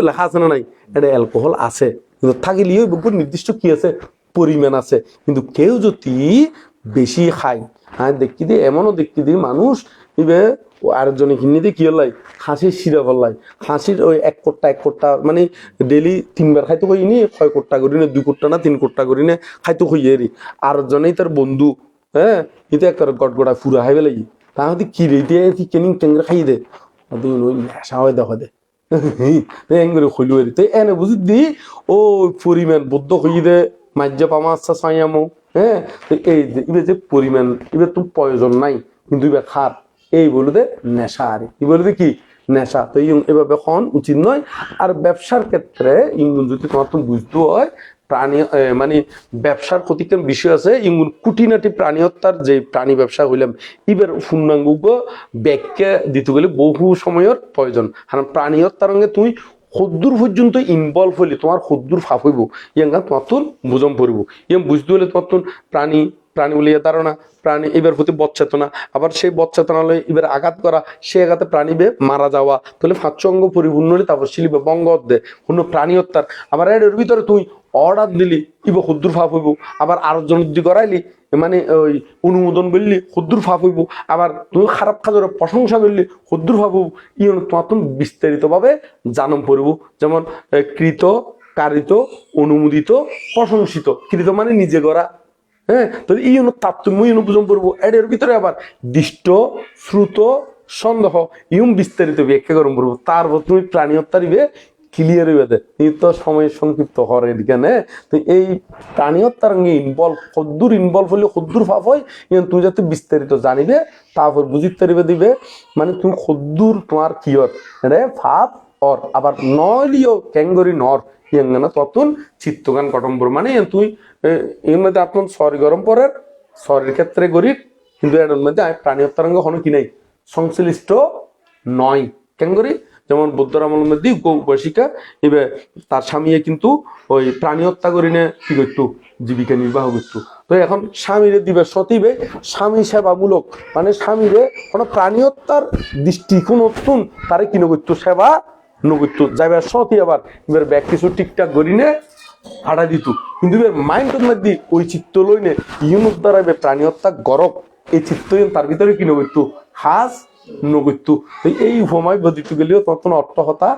A: লেখা আছে না নাই, এটা অ্যালকোহল আছে কিন্তু থাকিলেও নির্দিষ্ট কি আছে পরিমাণ আছে। কিন্তু কেউ যদি বেশি খায়, হ্যাঁ দেখি দিয়ে এমনও দেখি দিই মানুষ ইবে আরেকজনে কিনে দিয়ে কি হলাই খাসির শিরা ফেললাই, খাসির ওই 1 কোট্টা মানে ডেলি 3 বার খাইতে কই নি 6 কোট্টা করি না 2 কোট্টা না 3 কোট্টা করি না খাইতে কইয়েরি। আরেকজনেই তার বন্ধু, হ্যাঁ এটা একটা গটগড়া ফুরা খাইবে লাগি তাহলে কি রে দিয়ে কেনিং টেঙ্গা খাই দে নেশা হয় দেখো দে এঙ্গুলো খইলু এরি। তো এনে বুঝি দি ও পরিমাণ বদ্ধ হই দে মাজ্য পামা আচ্ছা সাইয়ামো, হ্যাঁ এই যে ইবে যে পরিমাণ ইবে তো প্রয়োজন নাই কিন্তু ইবে খার এই বলতে নেশা আর কি বলতে কি নেশা। তো এভাবে খন উচিত নয়। আর ব্যবসার ক্ষেত্রে ইঙ্গুন যদি তোমার তো বুঝতে হয় প্রাণী মানে ব্যবসার ক্ষতিকর বিষয় আছে। ইঙ্গুন কুটিনাটি প্রাণী হত্যার যে প্রাণী ব্যবসা হইলাম ইবের পূর্ণাঙ্গ ব্যাখ্যা দিতে গেলে বহু সময়ের প্রয়োজন। কারণ প্রাণী হত্যার সঙ্গে তুমি সদ্দূর পর্যন্ত ইনভলভ হইলে তোমার সদ্দূর ফাঁপ হইব ইয়াঙ্গা তোমার তো বুঝম পড়িব। ইয়াম বুঝতে হলে তোমার তো প্রাণী বলে ধারণা প্রাণী এবার প্রতি বচ্চেতনা, আবার সেই বচ্চেতনা হলে এবার আঘাত করা, সে আঘাতে প্রাণী মারা যাওয়া, তাহলে 5 অঙ্গ পরিপূর্ণ হলে তারপর শিলিবে বঙ্গ দে কোনো প্রাণী হত্যার। আবার এর ভিতরে তুই অর্ডার দিলি ইব সদ্দূর ফাঁপ হইব, আবার আরো জন যদি করাইলি মানে ওই অনুমোদন করলি সদ্দূর ফাঁপ হইব, আবার তুমি খারাপ কাজের প্রশংসা করলি সদ্দূর ফাঁপ হইব। ই তোমার তো বিস্তারিতভাবে জানম পড়ব। যেমন কৃত, কারিত, অনুমোদিত, প্রশংসিত। কৃত মানে নিজে করা, হ্যাঁ, তাহলে এই তারতম্য বুঝম পড়বো। এর ভিতরে আবার দৃষ্ট, শ্রুত, সন্দেহ ইউম বিস্তারিত ব্যাখ্যা করুন পড়বো, তারপর তুমি প্রাণী হত্যারিবে ক্লিয়ার হইবে দে। এই তো সময় সংক্ষিপ্ত হরে এখানে। তো এই প্রাণী হত্যার ইনভলভ কদ্দুর ইনভলভ হলে কদ্দুর পাপ হয়, তুমি যাতে বিস্তারিত জানিবে তারপর বুঝিতে পারিবে দিবে, মানে তুমি কদ্দুর তোমার কি হর রে পাপ অর আবার নলিও ক্যাঙ্গরি নর ইয়াঙ্গানা ততন চিত্তগান গঠন করো, মানে তুই এর মধ্যে আপনার শরীর গরম পরের শরীর ক্ষেত্রে গরিব, কিন্তু এর মধ্যে প্রাণী হত্যারঙ্গ হন কি নাই সংশ্লিষ্ট নয় ক্যাঙ্গরি। যেমন বুদ্ধর আমলের মধ্যে গৌবাসিকা এবার তার স্বামী কিন্তু ওই প্রাণী হত্যা করিনে কি করতো, জীবিকা নির্বাহ করতো। তো এখন স্বামীরে দিবে সতীবে স্বামী সেবামূলক, মানে স্বামীরে কোনো প্রাণী হত্যার দৃষ্টিকোণ নতুন তারে কি করতো, সেবা নগত্য যাইবার সতী আবার এবার ব্যাগ কিছু ঠিকঠাক করিনে হাঁটা দিত, কিন্তু এবার মাইন্ডের মধ্যে ওই চিত্ত লইনে ইউনুস দ্বারা এবার প্রাণী হত্যা গরব এই চিত্ত তার ভিতরে কি নগত্য হাস নগত্য। এই উপমায় বদিত গেলেও তখন অর্থহতা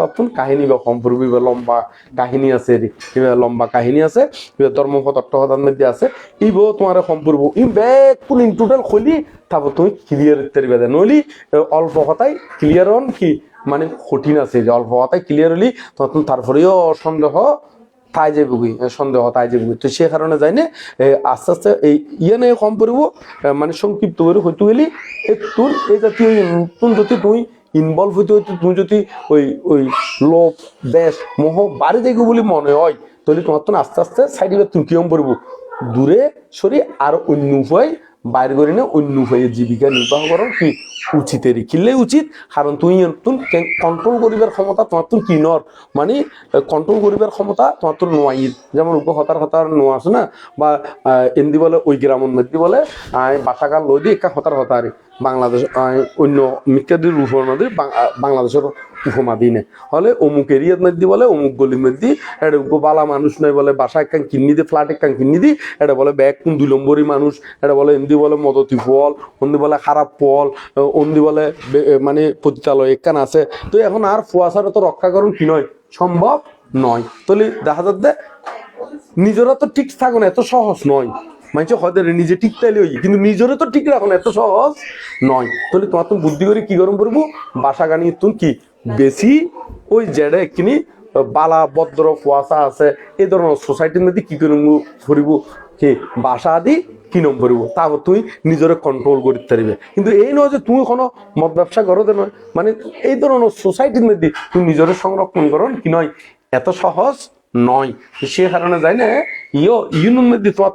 A: আপন কাহিনী বা সম্পর্ক লম্বা কাহিনী আছে, এবার লম্বা কাহিনী আছে, এবার ধর্মপথ অর্থহতার মধ্যে আছে, এই বউ তোমার সম্পর্ক ই ব্যাগ পুল ইন টোটাল খুলি তারপর তুমি ক্লিয়ার তেরিবে দেয়, নইলি অল্প কথায় ক্লিয়ার হন কি মানে কঠিন আছে, যে অল্প কথায় ক্লিয়ার হলি তখন তারপরেও সন্দেহ তাই যে বুগি সন্দেহ তাই যে বুগি। তো সে কারণে যাই না আস্তে আস্তে এই ইয়ে নিয়ে কম পড়ব, মানে সংক্ষিপ্ত করে হইতে গেলি একটু এই জাতীয় নতুন যদি তুই ইনভলভ হইতে হইতে তুমি যদি ওই ওই লোভ দেশ মোহ বাড়ি যাইব বলে মনে হয়, তাহলে তোমার তো আস্তে আস্তে সাইডে তুমি কিরম পড়বো দূরে সরি আর অন্য উপায় বাইরে করি না, অন্য উপায়ে জীবিকা নির্বাহ করো কি উচিতেরই কিনলে উচিত। কারণ তুই কন্ট্রোল করিবার ক্ষমতা তোমার তোর কি নর, মানে কন্ট্রোল করিবার ক্ষমতা তোমার তোর নোয়াইর, যেমন হতার নোয়া আছে না, বা এমনি বলে ওই গ্রামের মধ্যে বলে বাসাকাল লই দিয়ে একা হতারি বাংলাদেশ অন্য মিথ্যাদির উপর নদী বাংলাদেশের উপমা দিই না হলে অমুক এরিয়ার মধ্যে বলে অমুক গলির মধ্যে এটা বালা মানুষ নয় বলে বাসা একখান কিনি দি ফ্ল্যাট একখান কিনি দি, এটা বলে ব্যাগ কোন 2 নম্বরই মানুষ, এটা বলে এমনি বলে মদতি ফল, অন্দি বলে খারাপ ফল, অন্দি বলে মানে পতিতালয় একখান আছে। তো এখন আর ফুয়াশারা তো রক্ষা করুন কি নয় সম্ভব নয়, তাহলে দেখা যাচ্ছে নিজেরা তো ঠিক থাকো না, এত সহজ নয়। মানুষ হয়তো নিজে ঠিক তাইলে ওই, কিন্তু নিজেরও তো ঠিক রাখো না, এত সহজ নয়। তাহলে তোমার তুমি বুদ্ধি করে কি গরম করবো বাসা গানি তুমি কি বেশি ওই জেডে একখিনি বালা ভদ্র কুয়াশা আছে এই ধরনের সোসাইটির মধ্যে কি করব ফুরিব কি বাসা আদি কি নম করিব, তারপর তুই নিজের কন্ট্রোল করতে পারবে। কিন্তু এই নয় যে তুমি কোনো মদ ব্যবসা করো নয়, মানে এই ধরনের সোসাইটির মধ্যে তুমি নিজের সংরক্ষণ করো কি নয় এত সহজ নয়। সে কারণে যাই না ইউনিয়ন মধ্যে তোমার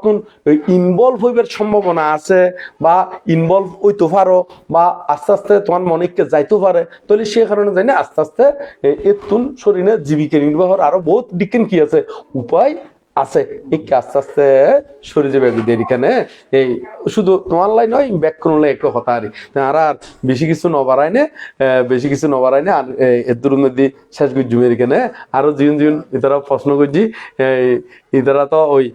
A: ইনভলভ হইবার সম্ভাবনা আছে বা ইনভলভ হইতে পারো বা আস্তে আস্তে তোমার মনেকে যাইতে পারে, তাহলে সে কারণে যাই না আস্তে আস্তে এতুন শরীরে জীবিকা নির্বাহের আরো বহুত দিকেন কি আছে উপায় আছে, এই আস্তে আস্তে সরে যাবে এখানে। এই শুধু তোমার লাই নয় ব্যাক করলে একটু হতারি আর আর বেশি কিছু নবারাই না, বেশি কিছু নবারাই না। আর এর দূর মধ্যে শেষ করছি এখানে আরো জীবন জীবন ইতারা প্রশ্ন করছি, ইতারা তো ওই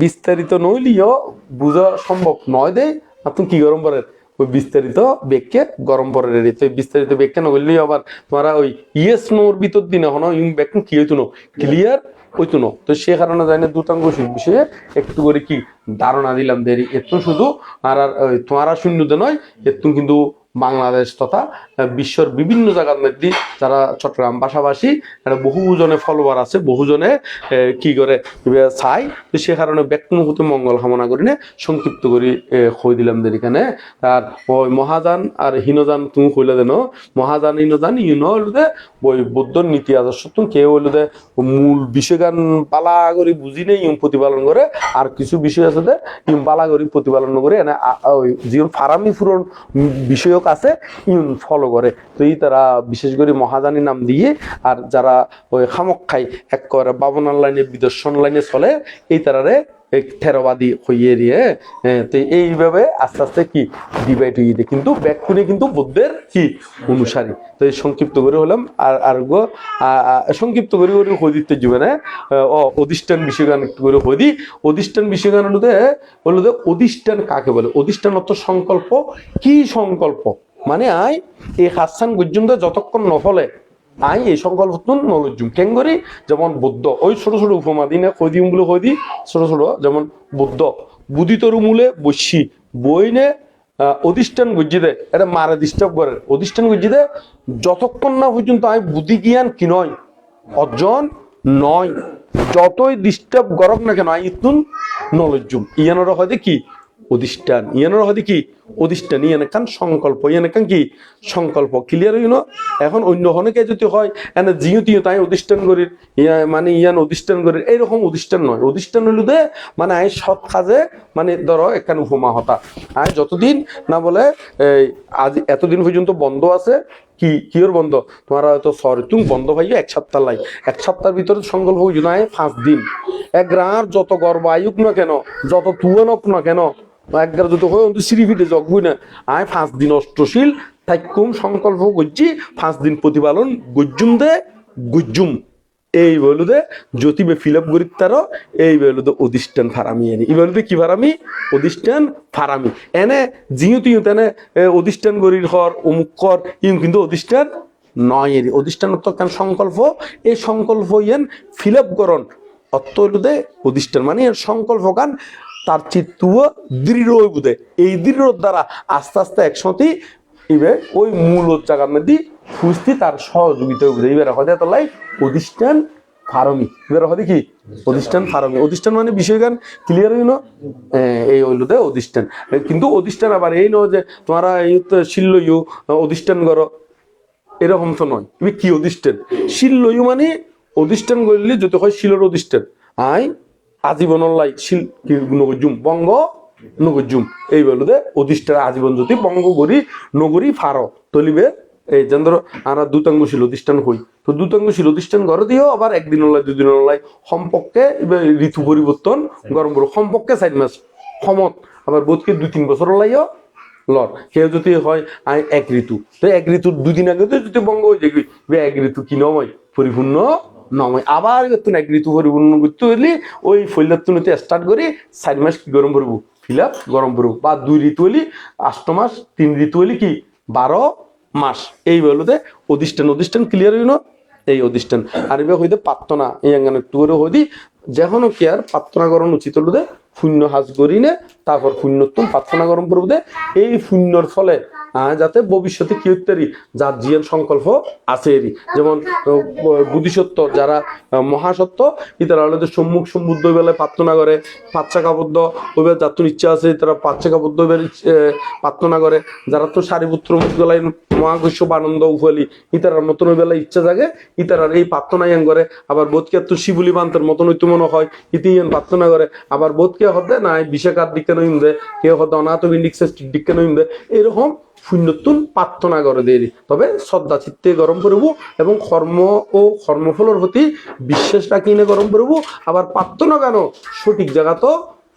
A: বিস্তারিত নইলিও বুঝা সম্ভব নয় দেয় আপনি কি গরম পরে ওই বিস্তারিত ব্যাখ্যে গরম পরে রেডি। তো বিস্তারিত ব্যাখ্যা নইলেই আবার তোমরা ওই ইয়েস নোর ভিতর দিনে হনো ইং ব্যাখ্যা কি হইতো না ক্লিয়ার হইতো না। তো সে কারণে জানি দুটাঙ্গ বিষয়ে একটু করে কি ধারণা দিলাম দেরি এত শুধু আর আর তোমারা শূন্যতে নয় এত কিন্তু বাংলাদেশ তথা বিশ্বর বিভিন্ন জায়গার মধ্যে যারা চট্টগ্রাম ভাষাভাষী একটা বহুজনে ফলোয়ার আছে, বহুজনে কি করে চাই। তো সে কারণে ব্যক্তিগত মঙ্গল কামনা করি না সংক্ষিপ্ত করে কই দিলাম দের এখানে। আর ওই মহাযান আর হীনযান তুমি কইলে দেন মহাযান হীনযান ইউন হইল দে ওই বৌদ্ধর নীতি আদর্শ তুমি কেউ হইল দে মূল বিষয়গান পালা করে বুঝি নেই ইম প্রতিপালন করে, আর কিছু বিষয় আছে দে ইম পালা করে প্রতিপালন করে এনে ওই জীবন ফারামি ফুরন বিষয় আছে ইউন ফলো করে। তো এই তারা বিশেষ করে মহাজানি নাম দিয়ে আর যারা ওই খামক খাই এক করে বাবনার লাইনে বিদর্শন লাইনে চলে এই তারারে থেরবাদী হইয়ে দিয়ে। তো এইভাবে আস্তে আস্তে কি ডিভাইড হয়ে যায়, কিন্তু ব্যাকুনে কিন্তু বুদ্ধের কি অনুসারী। তো এই সংক্ষিপ্ত করে হলাম আর আর সংক্ষিপ্ত করে করে হয়ে দিতে জীবনে অধিষ্ঠান বিষয়গান একটু করে হয়ে দিই। অধিষ্ঠান বিষয়গান হলো অধিষ্ঠান কাকে বলে? অধিষ্ঠান অর্থ সংকল্প। কি সংকল্প মানে আই এই হাসান পর্যন্ত যতক্ষণ নফলে আই এই সংকল্প নলজুম কেন করি। যেমন বুদ্ধ ওই ছোট ছোট উপমা দিনে কই দিম বলে কই দিই ছোট ছোট, যেমন বুদ্ধ বুদিতরু মূলে বসি বইনে অধিষ্ঠান বুঝিদে এটা মারে ডিস্টার্ব করে অধিষ্ঠান বুঝিদে যতক্ষণ না পর্যন্ত আমি বুদ্ধি জ্ঞান কি নয় অর্জন নয় যতই ডিস্টার্ব গরক না কেন আই ইতুন নলেজুম ইয়ানোর হয়তো কি অধিষ্ঠান ইয়ানোর হয়তো কি অধিষ্ঠান ইয়ান কান সংকল্প ইয়ান কান কি সংকল্প ক্লিয়ার হইল এখন অন্য অনেকে যদি হয় এনে জিও তিও তাই অধিষ্ঠান করি মানে ইয়ান অধিষ্ঠান করি এইরকম অধিষ্ঠান নয় অধিষ্ঠান হইল দে মানে আই সৎ কাজে মানে ধরো একখান উপমা হতা আই যতদিন না বলে আজ এতদিন পর্যন্ত বন্ধ আছে কি কিওর বন্ধ তোমার হয়তো সরি তুমি বন্ধ ভাইও 1 সপ্তাহ লাই 1 সপ্তাহের ভিতরে সংকল্প হইল না 5 দিন এক গ্রার যত গর্ব আয়ুক না কেন যত তুয়নক না কেন একবার যদি হয় সিঁড়ি ফিটে জগবই না আয় 5 দিন অষ্টশীল থাকুম সংকল্প করছি 5 দিন প্রতিপালন গুজ্জুম দে গুজ্জুম এই বলুদে জ্যোতিবে ফিল আপ করি তারও এই বলুদে অধিষ্ঠান ফারামি এনে এই বলুদে কি ফারামি অধিষ্ঠান ফারামি এনে জিও তিও তেনে অধিষ্ঠান করির হর অমুক কর ইউ কিন্তু অধিষ্ঠান নয় এর অধিষ্ঠান কারণ সংকল্প এই সংকল্প ইয়ান ফিল আপ করন অর্থ হলুদে অধিষ্ঠান মানে এর সংকল্প গান তার চিত্তুও দৃঢ় বুঝে এই দৃঢ়র দ্বারা আস্তে আস্তে একসাথে ইবে ওই মূল জায়গার মধ্যে ফুসতি তার সহযোগিতা বুঝে এবার হয়তো তোলাই অধিষ্ঠান ফারমি এবার হয়তো কি অধিষ্ঠান ফারমি অধিষ্ঠান মানে বিষয়গান ক্লিয়ার হইল এই হইলতে অধিষ্ঠান কিন্তু অধিষ্ঠান আবার এই নয় যে তোমরা এই শিল্লইও অধিষ্ঠান করো এরকম তো নয় এবার কি অধিষ্ঠান শিল্লইও মানে অধিষ্ঠান করলে যদি হয় শিলর অধিষ্ঠান আই আজীবন লাই শিল নগজুম বঙ্গ নগজুম এই বলতে অধিষ্ঠান আজীবন যদি বঙ্গ গরি নগরী ফারো তলিবে এই যেন ধরো আমরা দুতাঙ্গশীল অধিষ্ঠান হই তো দুতাঙ্গশীল অধিষ্ঠান ঘরে দিও আবার একদিন লাই দুদিন লাই সম্পর্কে ঋতু পরিবর্তন গরম পড়ো সম্পর্কে 4 মাস সমত আবার বোধকে 2-3 বছর লাইও লর কেউ যদি হয় আই এক ঋতু তো এক ঋতুর 2 দিন আগে যদি বঙ্গ হয়ে যাবি এক ঋতু কি নয় পরিপূর্ণ নয় আবার তুমি এক ঋতু পরিপূর্ণ করতে হইলে ওই ফৈলাতুনতে স্টার্ট করি 4 মাস কি গরম পড়বো ফিল আপ গরম পড়বো বা 2 ঋতু হইলে 8 মাস 3 ঋতু হইলে কি 12 মাস এই বলতে অধিষ্ঠান অধিষ্ঠান ক্লিয়ার হইল এই অধিষ্ঠান আর এবার হইতে প্রার্থনা এই আঙ্গান একটু করে হইদি যেখনো কি আর প্রার্থনা করণ উচিত হলো দে শূন্য হাজ করি নে তারপর শূন্যতম প্রার্থনা গরম করবো দে এই শূন্যর ফলে যাতে ভবিষ্যতে কি হতে পারি যার জিয়ান সংকল্প আছে এরই যেমন বুদ্ধিসত্ত্ব যারা মহাসত্ত্ব ইতারা হলে সম্মুখ সমুদ্র বেলায় প্রার্থনা করে পাচ্চা কাবদ্ধ ওইবার যার তো ইচ্ছা আছে তারা পাচ্চা কাবদ্ধ প্রার্থনা করে যারা তো সারিপুত্র বেলায় মহাকৃষ্য আনন্দ উফলি ইতারার মতন ওই বেলায় ইচ্ছা জাগে ইতারার এই প্রার্থনা ইয়ান করে আবার বোধকে তো শিবুলি বান্তের মতন হইতে মনে হয় ইতি ইয়ান প্রার্থনা করে আবার বোধকে হতে না বিশাখার দিকে নইম দে কেউ হতে অনাথ ইন্ডিক্সের দিকে নইম দে এরকম শূন্যতুন প্রার্থনা করে দেয় তবে শ্রদ্ধা চিত্তে গরম করবো এবং কর্ম ও কর্মফলের প্রতি বিশ্বাস রাখি নে গরম করবো আবার প্রার্থনা কেন সঠিক জায়গা তো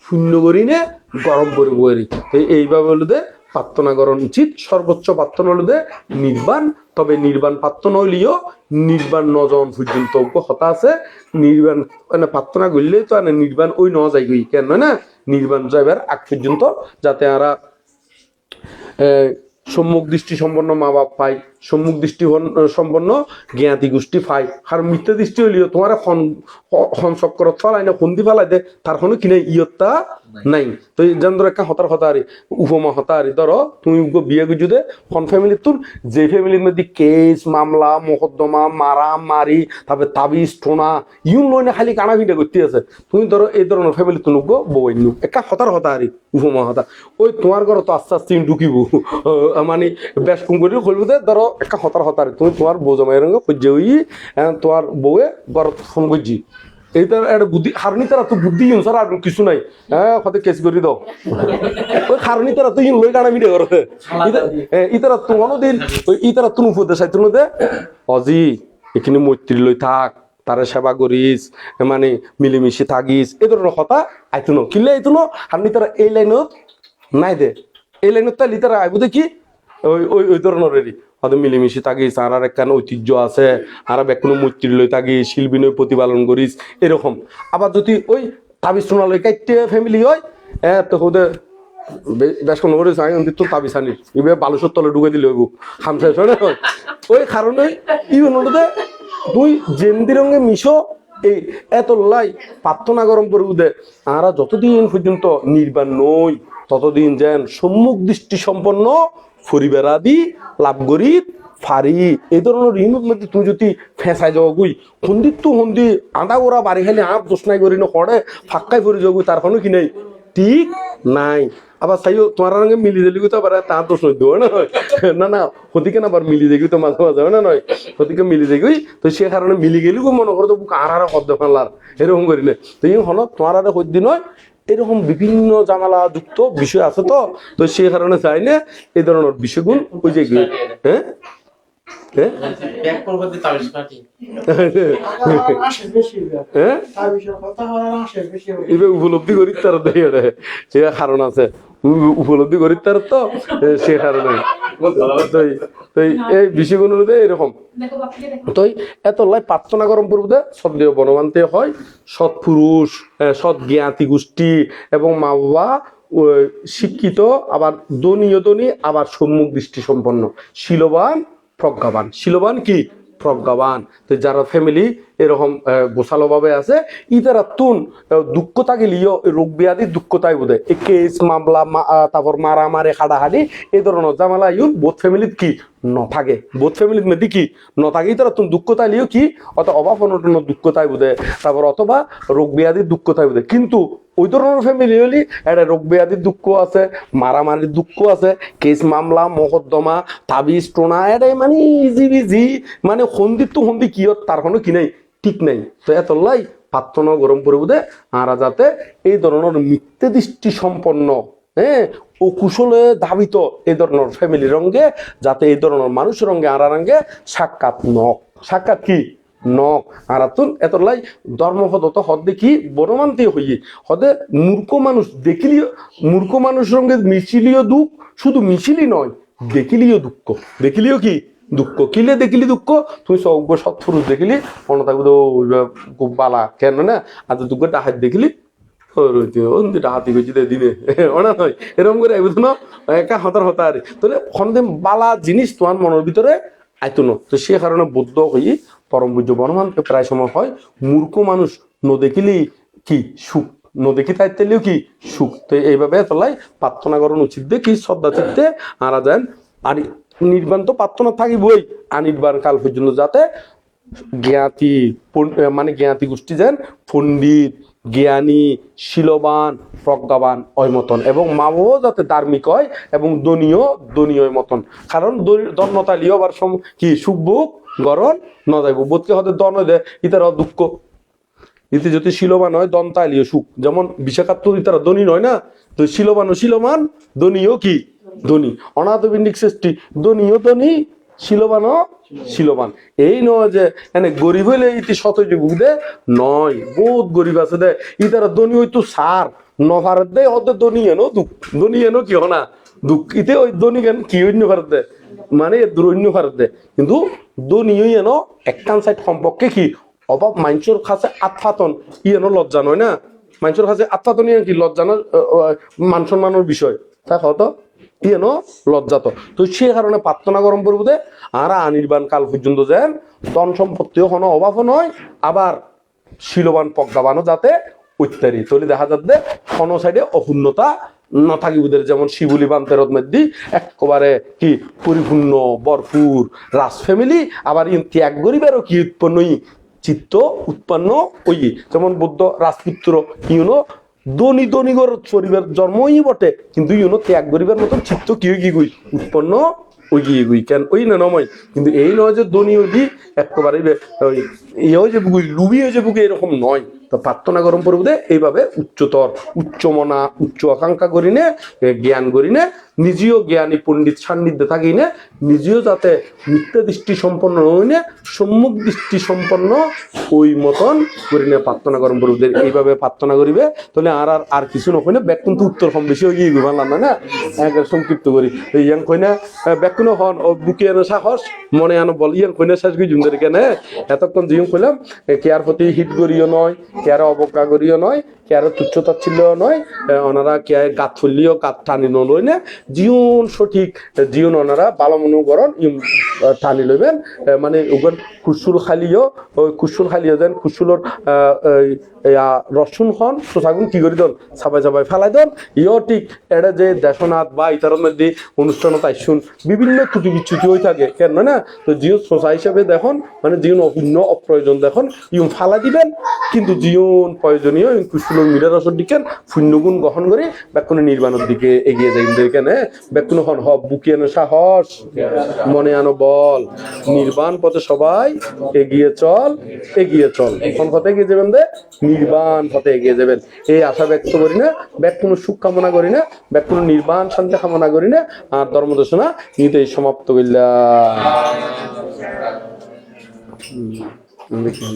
A: শূন্য করি নে গরম করবো এরই তো এইভাবে হলো দে প্রার্থনা করণ উচিত সর্বোচ্চ প্রার্থনা হলো দে নির্বাণ তবে নির্বাণ প্রার্থনা হইলেও নির্বাণ নজন পর্যন্ত হতা আছে নির্বাণ মানে প্রার্থনা করলে তো নির্বাণ ওই ন যাই গই কেন না নির্বাণ যাইবার আগ পর্যন্ত যাতে আমরা সম্মুখ দৃষ্টি সম্পন্ন মা বাপ পাই সম্মুখ দৃষ্টি সম্পন্ন জ্ঞাতি গোষ্ঠী পাই আর মিথ্যা দৃষ্টি হইলেও তোমার চক্র ফলাই না ফন্দি ফেলাই দে তার কোনো কিনে ইয়ত্তা নাই তো যেন ধরো একটা হতার হতারি উপমা হতারি ধরো তুমি বিয়ে গুজু দে কোন ফ্যামিলির তোর যে ফ্যামিলির মধ্যে কেস মামলা মকদ্দমা মারা মারি তারপরে তাবিজ টোনা ইউন লই না খালি কানা ভিটা করতে আছে তুমি ধরো এই ধরনের ফ্যামিলি তুমি বইনু একটা হতার হতারি উপমা হতা ওই তোমার ঘর তো আস্তে আস্তে ঢুকিব মানে বেশ কম করে খুলবো দে ধরো একটা হতার হতারি তুমি তোমার বউ জামাই রঙ খুঁজে ওই তোমার বউয়ে ঘর ফোন করছি এইটার একটা বুদ্ধি হারনি তারা তো বুদ্ধি ইউন স্যার আর কিছু নাই হ্যাঁ হতে কেস করে দাও ওই হারনি তারা তো ইউন লই কানা মিটে করতে ইতারা তো অনদিন ওই ইতারা তুন উপদেশ আইতুন দে অজি এখানে মৈত্রী লই থাক তারা সেবা করিস মানে মিলেমিশে থাকিস এই ধরনের কথা আইতুন কিনলে আইতুন হারনি তারা এই লাইনত নাই দে এই লাইনত তাই তারা আইব দেখি ওই ওই ওই ধরনেরই হয়তো মিলেমিশে থাকিস আর একখান ঐতিহ্য আছে আর কোনো মৈত্রী লই থাকিস শিল্পী নই প্রতিপালন করিস এরকম আবার যদি ওই তাবিজ টোনা লই কাইতে ফ্যামিলি হয় তো ওদের বেশ কোনো করে তোর তাবিজ আনিস এবার বালুসর তলে ঢুকে দিলে হইব হামসা ওই কারণে ই অনুরোধে তুই জেন্দি রঙে মিশো এই এত লাই প্রার্থনা গরম করে উদে আরা যতদিন পর্যন্ত নির্বাণ নই ততদিন যেন সম্মুখ দৃষ্টি সম্পন্ন পরিবার আদি লাভ করি ফারি এই ধরনের ঋণের মধ্যে তুমি যদি ফেঁসাই যাও গুই হন্দির তো হন্দি আধা ওরা বাড়ি খালি আপ দোষ নাই করি না করে ফাঁকাই পরি যাও তার কোনো কি নেই ঠিক নাই আবার চাইও তোমার রঙে মিলি দিলি তো আবার তার দোষ নয় দেবো না না না হতিকে না আবার মিলি দেখি তো মাঝে মাঝে না নয় হতিকে মিলি দেখি তো সে কারণে মিলি গেলি মনে করো তো বুক আর শব্দ ফেলার এরকম করি না তো এই হলো তোমার আর হদ্দি নয় এরকম বিভিন্ন জামালা যুক্ত বিষয় আছে তো তো সে কারণে চাই না এই ধরনের বিষয়গুলো ওই যে হ্যাঁ হ্যাঁ
E: ব্যাক করবে তাবিজ পাটি
A: হ্যাঁ এবার উপলব্ধি করি তার সে কারণ আছে উপলব্ধি করি তার তো সে কারণে এই বিষয়গুলো এরকম তো এত লাই প্রার্থনা গরম পূর্বে সদ্য বনমান্তে হয় সৎ পুরুষ সৎ জ্ঞাতি গোষ্ঠী এবং মা বাবা শিক্ষিত আবার ধনী আবার সম্মুখ দৃষ্টি সম্পন্ন শীলবান প্রজ্ঞাবান শীলবান কি প্রজ্ঞাবান তো যারা ফ্যামিলি এরকম গোছালো ভাবে আছে ইতারা তুন দুঃখ থাকিলেও রোগ ব্যাধি দুঃখ তাই বোধ এই কেস মামলা তারপর মারামারি হাডাহাডি এই ধরনের জামালা ইউন বোধ ফ্যামিলিত কি নথাকে বোধ ফ্যামিলির মধ্যে কি নথাকে ইতারা তুন দুঃখ তাইলেও কি অত অভাব অনটন দুঃখ তাই বোধে তারপর অথবা রোগ ব্যাধির দুঃখ তাই বোধে কিন্তু ওই ধরনের ফ্যামিলি হলি একটা রোগ ব্যাধির দুঃখ আছে মারামারির দুঃখ আছে কেস মামলা মকদ্দমা তাবিজ টোনা এটাই মানে ইজি বিজি মানে হন্দি তো হন্দি কি তার কোনো কি নাই ঠিক নাই তো এত লাই প্রার্থনা গরম করে বোধে আরা যাতে এই ধরনের মিথ্যে দৃষ্টি সম্পন্ন হ্যাঁ ও কুশলে ধাবিত এই ধরনের ফ্যামিলির রঙে যাতে এই ধরনের মানুষের রঙে আরা রঙে সাক্ষাৎ নক সাক্ষাৎ কি নক আরাতুন এত লাই ধর্মপদত হদে কি বনমান্তি হইয়ে হদে মূর্খ মানুষ দেখিলিও মূর্খ মানুষ রঙে মিছিলিও দুঃখ শুধু মিছিলি নয় দেখিলিও দুঃখ দেখিলিও কি দুঃখ কিলে দেখিলি দুঃখ তুই সজ্ঞ সৎপুরুষ দেখিলি মনে থাকবে তো খুব বালা কেন না আর দুঃখ ডাহাত দেখিলি হাতি গেছি দিনে ওনা নয় এরকম করে একা হতার হতার তাহলে খন্দে বালা জিনিস তোমার মনের ভিতরে আইতো না তো সে কারণে বুদ্ধ হই পরম পূজ্য বনমানকে প্রায় সময় হয় মূর্খ মানুষ ন দেখিলেই কি সুখ ন দেখি তাইতেলেও কি সুখ তো এইভাবে তোলাই প্রার্থনা করানো উচিত দেখি শ্রদ্ধা চিত্তে আরা যান আর নির্বাণ তো প্রার্থনা থাকিবই আনির্বাণ কাল পর্যন্ত যাতে জ্ঞাতি মানে জ্ঞাতি গোষ্ঠী যেন পণ্ডিত জ্ঞানী শীলবান প্রজ্ঞাবান ওই মতন এবং মা বাবাও যাতে ধার্মিক হয় এবং দনীয় মতন কারণ দন্নতালিও আবার কি সুখ বুক গরণ ন যাইব বোধকে হতে দন দেয় ইতারা দুঃখ ইতি যদি শীলবান হয় দন্তালিও সুখ যেমন বিশাখাত্ম ইতারা ধনী নয় না তো শীলবান ধনীও কি ধনী অনাথবিন্দিক সৃষ্টি ধনীও ধনী শীলবান এই নয় যে এনে গরিব হইলে ইতি সতযোগ দে নয় বহুত গরিব আছে দে ইতারা ধনী হইতো সার নভারত দে হতে ধনী এনো দুঃখ ধনী এনো কি হনা দুঃখ ইতে ওই ধনী কেন কি অন্য ভারত দে মানে অন্য ভারত দে কিন্তু ধনী এনো একটান সাইড সম্পর্কে কি অভাব মানুষের কাছে আত্মাতন এনো লজ্জা নয় না মানুষের কাছে আত্মাতন কি লজ্জা না মান সম্মানের বিষয় তা হতো ইয়েনো লজ্জাত তো সে কারণে প্রার্থনা গরম করবো দে আর আনির্বাণ কাল পর্যন্ত যেন ধন সম্পত্তিও কোনো অভাবও নয় আবার শীলবান প্রজ্ঞাবানও যাতে উত্তারি তৈরি দেখা যাচ্ছে কোনো সাইডে অপূর্ণতা না থাকি ওদের যেমন শিবুলি বান্তের মধ্যে একেবারে কি পরিপূর্ণ ভরপুর রাজ ফ্যামিলি আবার ত্যাগ গরিবেরও কি উৎপন্নই চিত্ত উৎপন্ন ওই যেমন বৌদ্ধ রাজপুত্র ইউনো ধনী পরিবার জন্মই বটে কিন্তু ইউনো ত্যাগ গরিবের মতন চিত্ত কি গই উৎপন্ন ওই গই কেন ওই না নয় কিন্তু এই নয় যে ধনী ওই একেবারে ওই ইয়ে যে বুকুই লুবি হয়ে যে বুকে এরকম নয় তো প্রার্থনা গরম পড়বে এইভাবে উচ্চতর উচ্চমনা উচ্চ আকাঙ্ক্ষা করি নে জ্ঞান করি নে নিজেও জ্ঞানী পণ্ডিত সান্নিধ্যে থাকি নে নিজেও যাতে মিথ্যা দৃষ্টি সম্পন্ন হই নে সম্মুখ দৃষ্টি সম্পন্ন ওই মতন করি নে প্রার্থনা গরম পড়বে এইভাবে প্রার্থনা করিবে তাহলে আর কিছু নকই না ব্যাক কিন্তু উত্তর কম বেশি হয়ে গিয়ে ভাবলাম না সংক্ষিপ্ত করি ইয়াং কই না ব্যাকুনো হন ও বুকে আনো সাহস মনে আনো বল ইয়াং কই না শেষ গই জুন্দর কেন এতক্ষণ জিও কইলাম কেয়ার প্রতি হিট করিও নয় কেয়ার অবজ্ঞা করিও নয় কেয়ারে তুচ্ছ তাচ্ছিল্য নয় ওনারা কে গাত ফুললিও গাত টানি নলই না জীবন সঠিক জীবন ওনারা ভালো মনে করেন টানি লইবেন মানে ওখান কুসুল খালিও ওই কুসুল খালিও দেন কুসুলোর রসুন হন সোসাগুন কি করে দেন চাবাই চাবাই ফেলাই দেন ইও ঠিক এটা যে দেশনাথ বা ইতার মধ্যে অনুষ্ঠানত আইসুন বিভিন্ন ত্রুটি বিচ্যুতি হয়ে থাকে কেন না তো জীবন সোসা হিসেবে দেখুন মানে জীবন অভিন্ন অপ্রয়োজন দেখুন ইউন ফালা দিবেন কিন্তু জীবন প্রয়োজনীয় কুসুলোর মিরার রসর দিকেন শূন্যগুণ গ্রহণ করে ব্যাকুণ নির্বাণের দিকে এগিয়ে যাই কেন ব্যাকুণ হন হব বুকি আনো সাহস মনে আনো বল নির্বাণ পথে সবাই এগিয়ে চল কোন পথে এগিয়ে যাবেন দে নির্বাণ পথে এগিয়ে যাবেন এই আশা ব্যক্ত করি না ব্যাকুণ সুখ কামনা করি না ব্যাকুণ নির্বাণ শান্তি কামনা করি না আর ধর্ম দর্শনা নিতেই সমাপ্ত করলাম। দেখেন